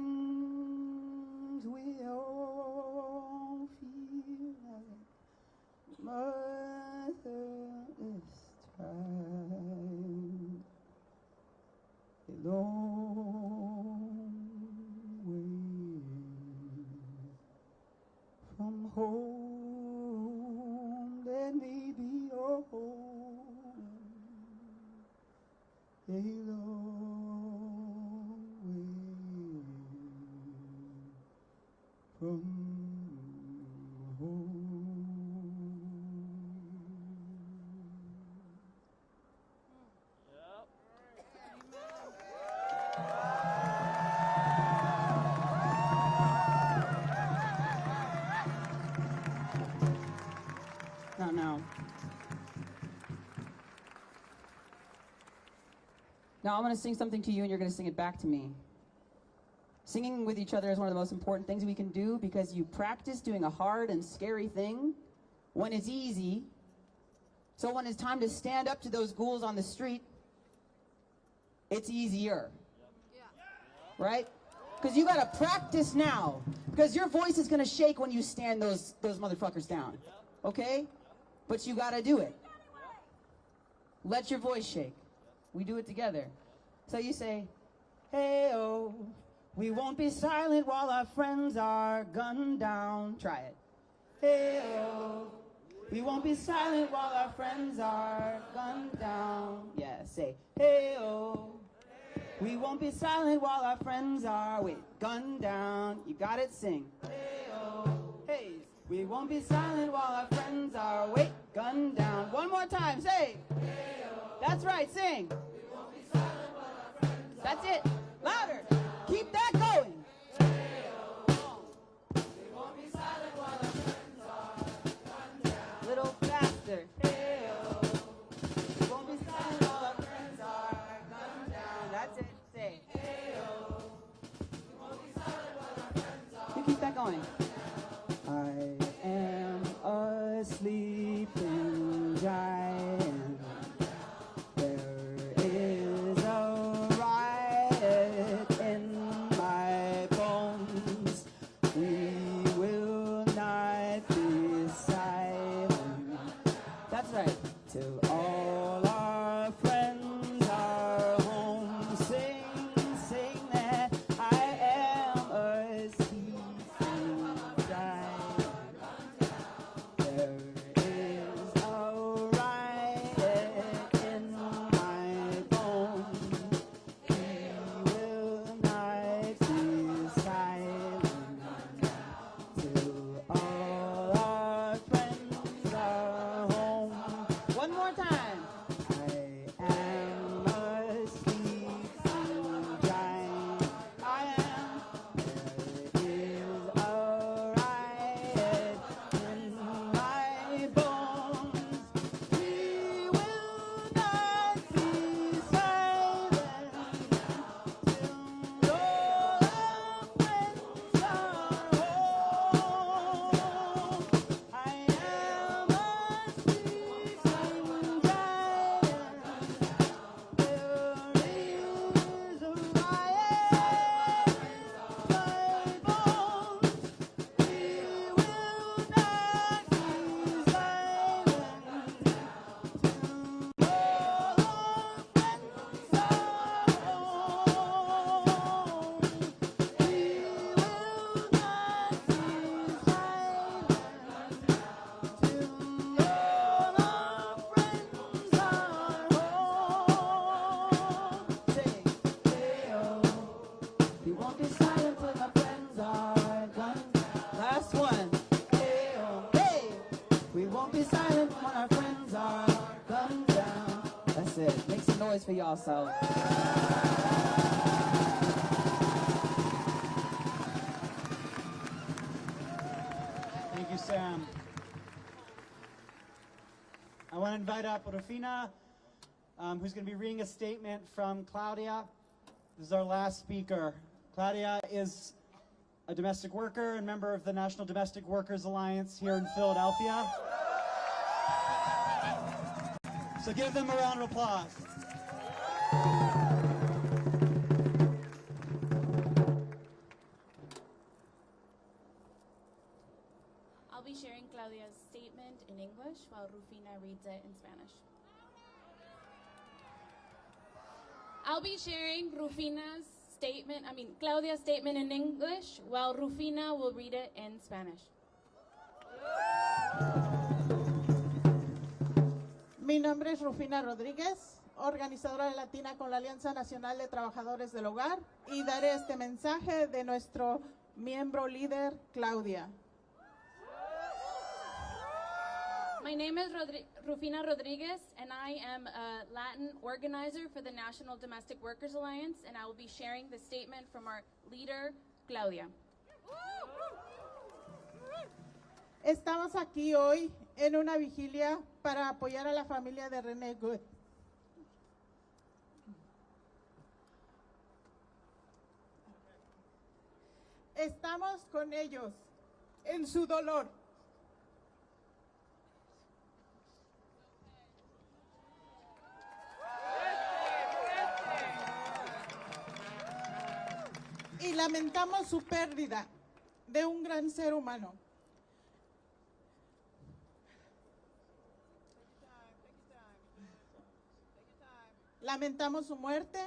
[SPEAKER 13] we all feel like motherless child. A long way
[SPEAKER 9] a long way from home.
[SPEAKER 13] Not now. Now I'm going to sing something to you and you're going to sing it back to me. Singing with each other is one of the most important things we can do because you practice doing a hard and scary thing when it's easy. So when it's time to stand up to those ghouls on the street, it's easier. Right? Because you got to practice now. Because your voice is going to shake when you stand those motherfuckers down. Okay? But you got to do it. Let your voice shake. We do it together. So you say, hey-oh, we won't be silent while our friends are gunned down. Try it. Hey-oh, we won't be silent while our friends are gunned down. Yeah, say, hey-oh, we won't be silent while our friends are, gunned down. You got it? Sing. Hey-oh, hey, we won't be silent while our friends are, gunned down. One more time, say. That's right, sing. That's it. Louder. Keep that going. Little faster. We won't be silent while our friends are gunned down. That's it. Say. You keep that going. I am a sleeping giant. Till all our friends are home, sing that I am a sleeping giant. There is a riot in my bones. We will not be silent till all our friends are home. One more time. I am a sleeping giant. I am. There is a riot in my bones. We will not be silent till all our friends are home. I am a sleeping giant. We won't be silent till my friends are gone. Last one. Hey, we won't be silent when our friends are gunned down. That's it. Make some noise for y'all, so.
[SPEAKER 9] Thank you, Sam. I want to invite up Rufina, who's going to be reading a statement from Claudia. This is our last speaker. Claudia is a domestic worker and member of the National Domestic Workers Alliance here in Philadelphia. So give them a round of applause.
[SPEAKER 14] I'll be sharing Claudia's statement in English while Rufina reads it in Spanish. I'll be sharing Claudia's statement in English while Rufina will read it in Spanish.
[SPEAKER 2] Mi nombre es Rufina Rodríguez, organizadora de Latina con la Alianza Nacional de Trabajadores del Hogar, y daré este mensaje de nuestro miembro líder, Claudia.
[SPEAKER 14] My name is Rufina Rodriguez, and I am a Latin organizer for the National Domestic Workers Alliance, and I will be sharing the statement from our leader, Claudia.
[SPEAKER 2] Estamos aquí hoy en una vigilia para apoyar a la familia de Renee Good. Estamos con ellos en su dolor. Y lamentamos su pérdida de un gran ser humano. Lamentamos su muerte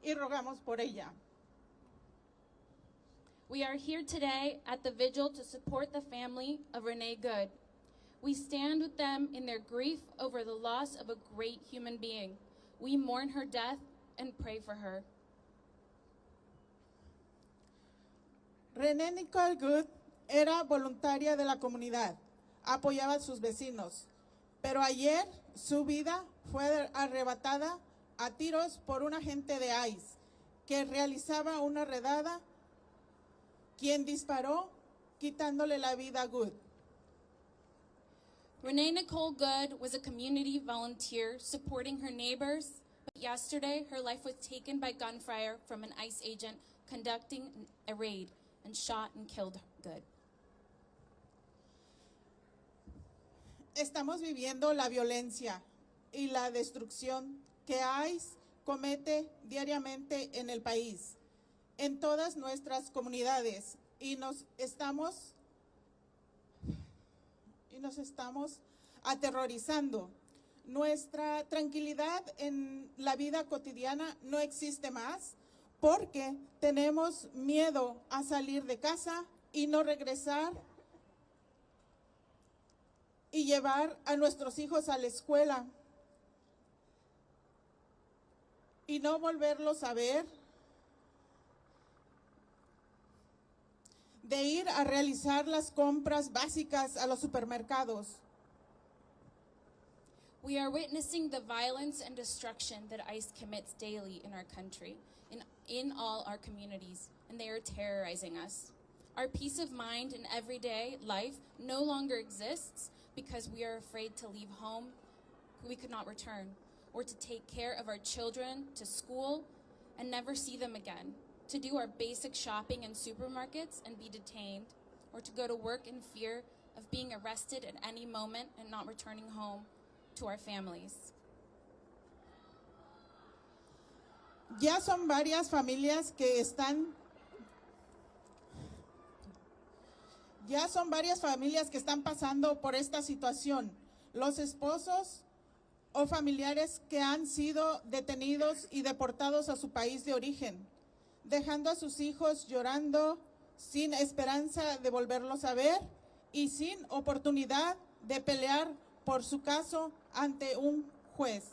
[SPEAKER 2] y rogamos por ella.
[SPEAKER 14] We are here today at the vigil to support the family of Renee Good. We stand with them in their grief over the loss of a great human being. We mourn her death and pray for her.
[SPEAKER 2] Renee Nicole Good era voluntaria de la comunidad, apoyaba a sus vecinos, pero ayer su vida fue arrebatada a tiros por un agente de ICE que realizaba una redada, quien disparó quitándole la vida a Good.
[SPEAKER 14] Renee Nicole Good was a community volunteer supporting her neighbors, but yesterday her life was taken by gunfire from an ICE agent conducting a raid and shot and killed Good.
[SPEAKER 2] Estamos viviendo la violencia y la destrucción que ICE comete diariamente en el país, en todas nuestras comunidades, y nos estamos aterrorizando. Nuestra tranquilidad en la vida cotidiana no existe más porque tenemos miedo a salir de casa y no regresar y llevar a nuestros hijos a la escuela y no volverlos a ver, de ir a realizar las compras básicas a los supermercados.
[SPEAKER 14] We are witnessing the violence and destruction that ICE commits daily in our country, in all our communities, and they are terrorizing us. Our peace of mind in everyday life no longer exists because we are afraid to leave home we could not return, or to take care of our children to school and never see them again, to do our basic shopping in supermarkets and be detained, or to go to work in fear of being arrested at any moment and not returning home to our families.
[SPEAKER 2] Ya son varias familias que están pasando por esta situación. Los esposos o familiares que han sido detenidos y deportados a su país de origen, dejando a sus hijos llorando sin esperanza de volverlos a ver y sin oportunidad de pelear por su caso ante un juez.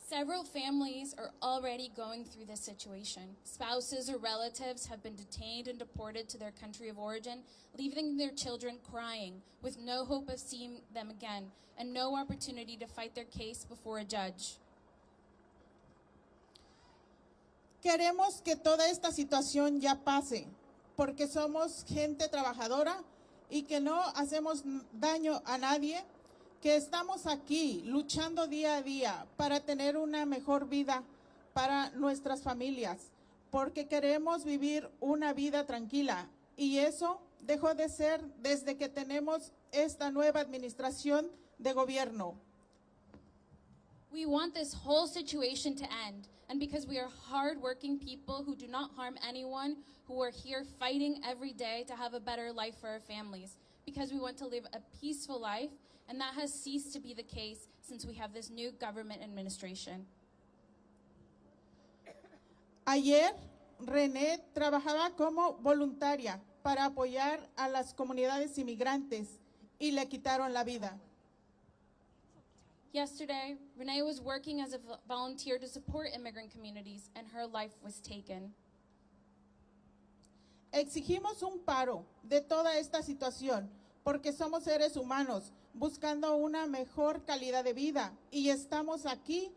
[SPEAKER 14] Several families are already going through this situation. Spouses or relatives have been detained and deported to their country of origin, leaving their children crying with no hope of seeing them again and no opportunity to fight their case before a judge.
[SPEAKER 2] Queremos que toda esta situación ya pase, porque somos gente trabajadora y que no hacemos daño a nadie, que estamos aquí luchando día a día para tener una mejor vida para nuestras familias, porque queremos vivir una vida tranquila, y eso dejó de ser desde que tenemos esta nueva administración de gobierno.
[SPEAKER 14] We want this whole situation to end, and because we are hard-working people who do not harm anyone, who are here fighting every day to have a better life for our families, because we want to live a peaceful life, and that has ceased to be the case since we have this new government administration.
[SPEAKER 2] Ayer, Renee trabajaba como voluntaria para apoyar a las comunidades inmigrantes y le quitaron la vida.
[SPEAKER 14] Yesterday, Renee was working as a volunteer to support immigrant communities, and her life was taken.
[SPEAKER 2] Exigimos un paro de toda esta situación porque somos seres humanos buscando una mejor calidad de vida y estamos aquí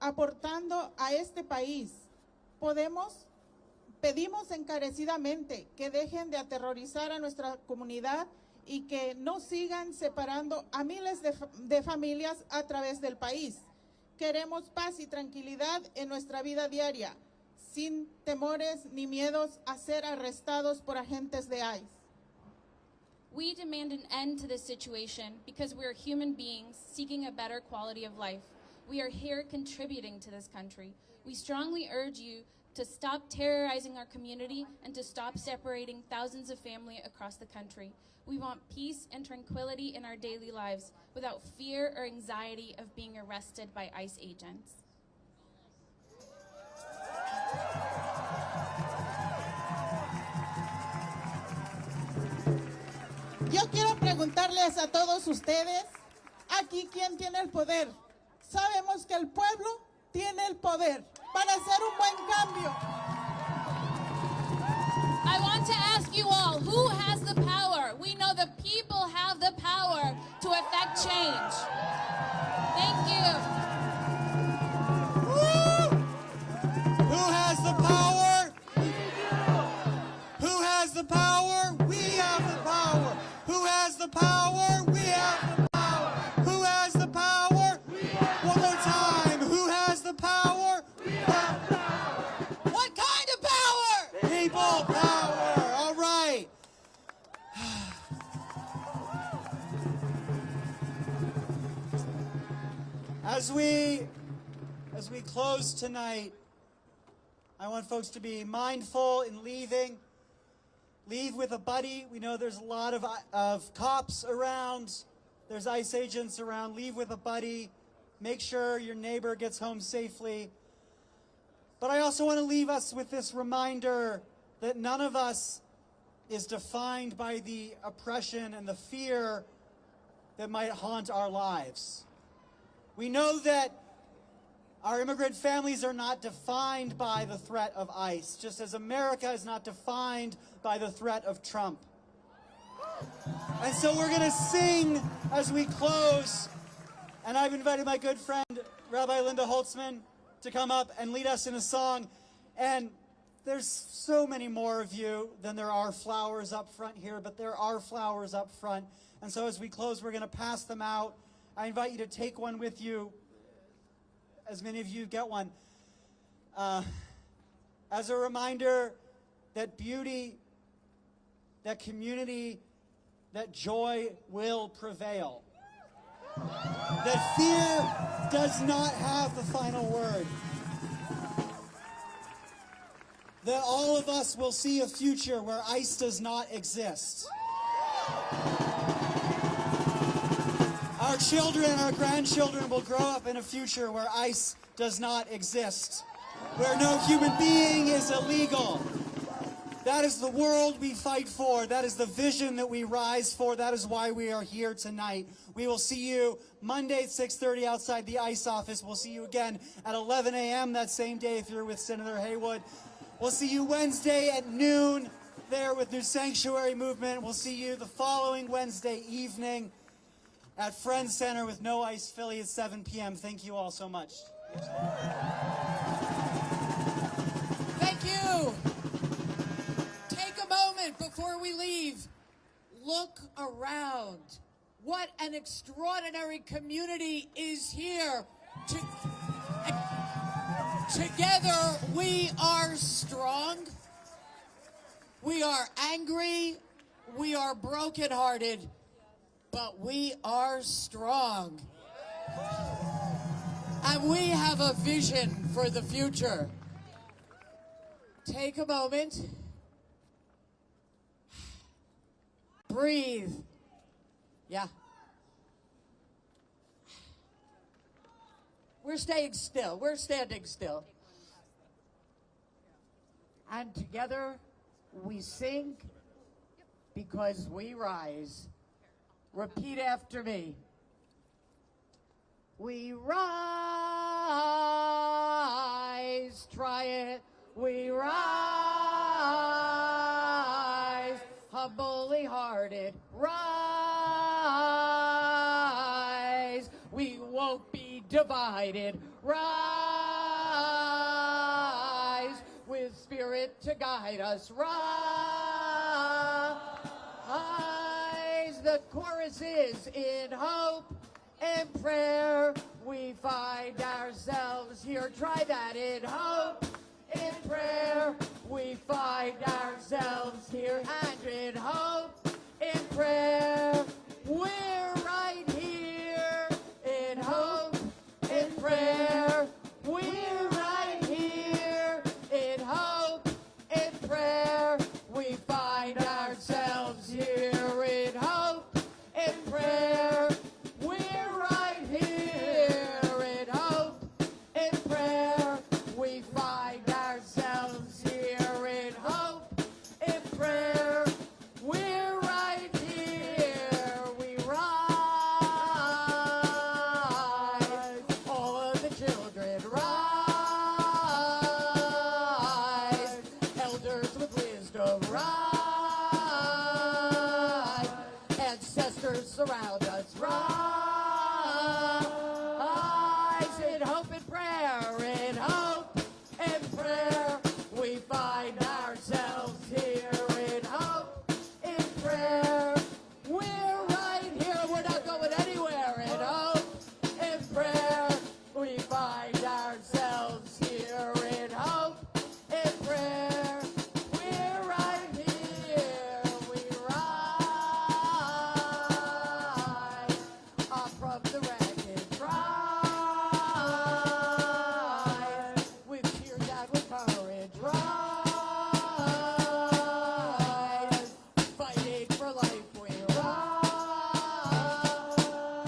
[SPEAKER 2] aportando a este país. Pedimos encarecidamente que dejen de aterrorizar a nuestra comunidad y que no sigan separando a miles de familias a través del país. Queremos paz y tranquilidad en nuestra vida diaria, sin temores ni miedos a ser arrestados por agentes de ICE.
[SPEAKER 14] We demand an end to this situation because we are human beings seeking a better quality of life. We are here contributing to this country. We strongly urge you to stop terrorizing our community and to stop separating thousands of families across the country. We want peace and tranquility in our daily lives without fear or anxiety of being arrested by ICE agents.
[SPEAKER 2] Yo quiero preguntarles a todos ustedes, aquí, ¿quién tiene el poder? Sabemos que el pueblo tiene el poder para hacer un buen cambio.
[SPEAKER 14] I want to ask you all, who has the power? We know the people have the power to affect change. Thank you.
[SPEAKER 9] Who has the power? Who has the power? We have the power. Who has the power? We have the power. Who has the power? One more time. Who has the power? We have the power. What kind of power? People power. All right. As we close tonight, I want folks to be mindful in leaving. Leave with a buddy. We know there's a lot of cops around. There's ICE agents around. Leave with a buddy. Make sure your neighbor gets home safely. But I also want to leave us with this reminder that none of us is defined by the oppression and the fear that might haunt our lives. We know that our immigrant families are not defined by the threat of ICE, just as America is not defined by the threat of Trump. And so we're going to sing as we close, and I've invited my good friend, Rabbi Linda Holtzman, to come up and lead us in a song. And there's so many more of you than there are flowers up front here, but there are flowers up front. And so as we close, we're going to pass them out. I invite you to take one with you. As many of you get one, as a reminder that beauty, that community, that joy will prevail. That fear does not have the final word. That all of us will see a future where ICE does not exist. Our children, our grandchildren will grow up in a future where ICE does not exist, where no human being is illegal. That is the world we fight for. That is the vision that we rise for. That is why we are here tonight. We will see you Monday at 6:30 outside the ICE office. We'll see you again at 11 a.m. that same day if you're with Senator Haywood. We'll see you Wednesday at noon there with New Sanctuary Movement. We'll see you the following Wednesday evening at Friends Center with No ICE Philly at 7 p.m. Thank you all so much.
[SPEAKER 15] Thank you. Take a moment before we leave. Look around. What an extraordinary community is here. Together we are strong. We are angry. We are brokenhearted. But we are strong. And we have a vision for the future. Take a moment. Breathe. Yeah. We're staying still. We're standing still. And together we sing because we rise. Repeat after me. We rise. Try it. We rise. Humbly hearted. Rise. We won't be divided. Rise. With spirit to guide us. Rise. The chorus is in hope and prayer. We find ourselves here. Try that. In hope and prayer. We find ourselves here. And in hope and prayer. We're right here. In hope and prayer. We're right here. In hope and prayer. We find ourselves here. In hope and prayer. We're right here. In hope and prayer. We find ourselves here. In hope and prayer. We're right here. We rise. All of the children rise. Elders with wisdom rise. Ancestors surround us rise. In hope and prayer. In hope and prayer. We find ourselves here. In hope and prayer. We're right here. We're not going anywhere. In hope and prayer. We find ourselves here. In hope and prayer. We're right here. We rise up from the wreckage. Rise with tears and with courage. Rise fighting for life. We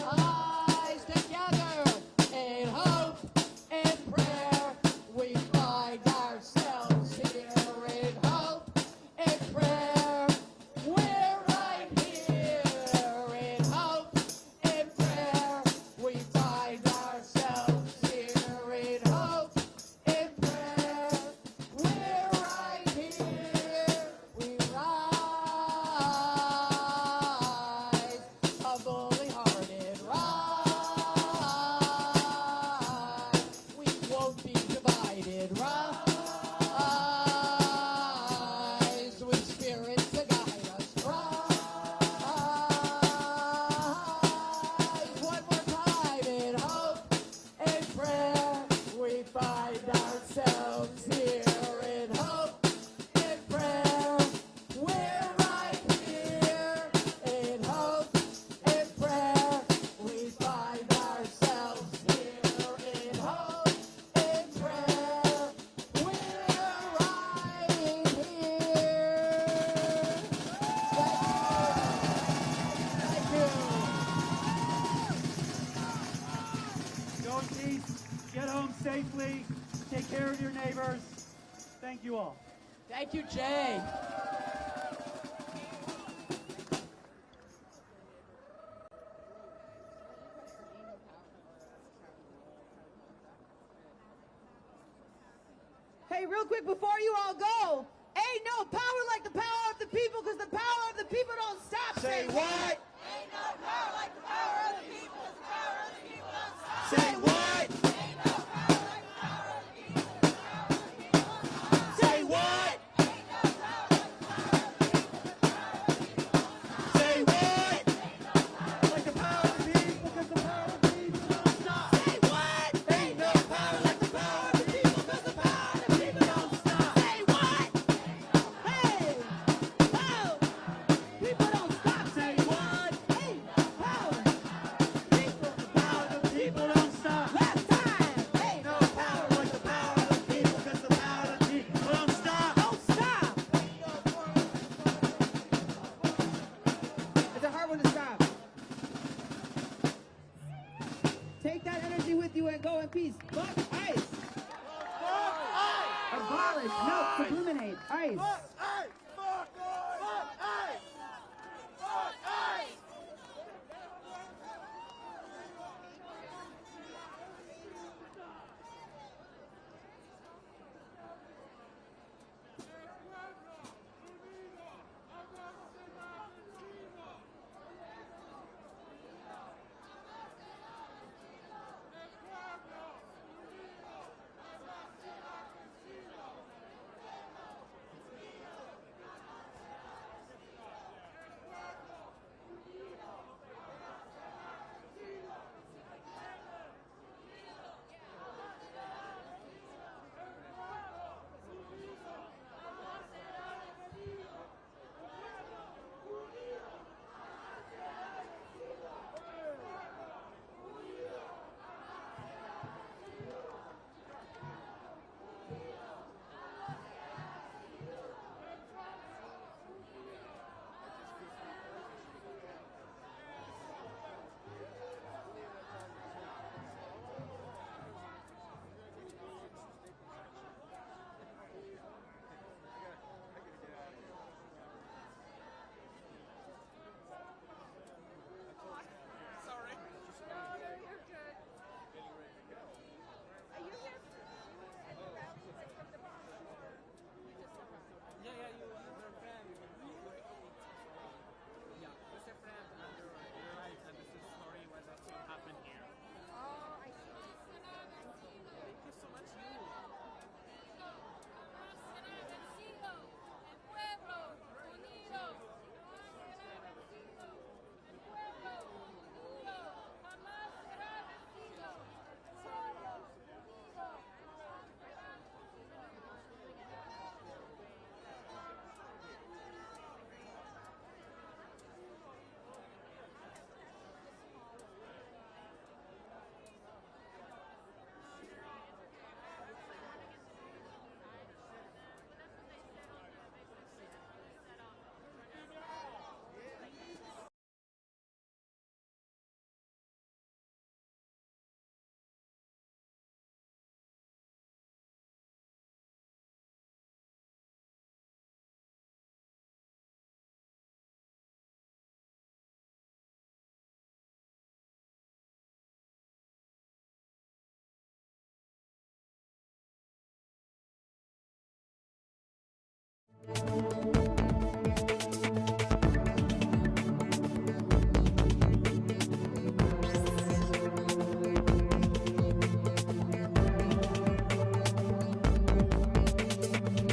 [SPEAKER 15] rise together in hope and prayer. We find ourselves here in hope and prayer. We're right here in hope and prayer. We find ourselves here in hope and prayer. We're right here. We rise. Humbly hearted. Rise. We won't be divided. Rise. With spirit to guide us. Rise. One more time in hope and prayer. We find ourselves here in hope and prayer. We're right here in hope and prayer. We find ourselves here in hope and prayer. We're right here. Thank you.
[SPEAKER 5] Go in peace. Get home safely. Take care of your neighbors. Thank you all.
[SPEAKER 15] Thank you, Jay.
[SPEAKER 8] Hey, real quick before you all go, ain't no power like the power of the people, because the power of the people don't stop.
[SPEAKER 9] Say what?
[SPEAKER 7] Ain't no power like the power of the people. 'Cause the power of the people don't stop.
[SPEAKER 9] Say what?
[SPEAKER 7] Ain't no power like the power of the people. 'Cause the power of the people don't stop.
[SPEAKER 9] Say what?
[SPEAKER 7] Ain't no power like the power of the people. 'Cause the power of the people don't stop.
[SPEAKER 9] Say what?
[SPEAKER 5] Like the power of the people, because the power of the people don't stop.
[SPEAKER 9] Say what? Ain't no power like the power of the people, 'cause the power of the people don't stop. Say what?
[SPEAKER 8] Hey, oh, people don't stop.
[SPEAKER 5] Say what?
[SPEAKER 8] Hey, power, people,
[SPEAKER 5] The power of the people don't stop.
[SPEAKER 8] last time. Hey,
[SPEAKER 5] No power like the power of the people, because the power of the people don't stop.
[SPEAKER 8] don't stop. It's a hard one to stop. Take that energy with you and go in peace. Fuck ICE. Abolish, no, sublimate, ICE.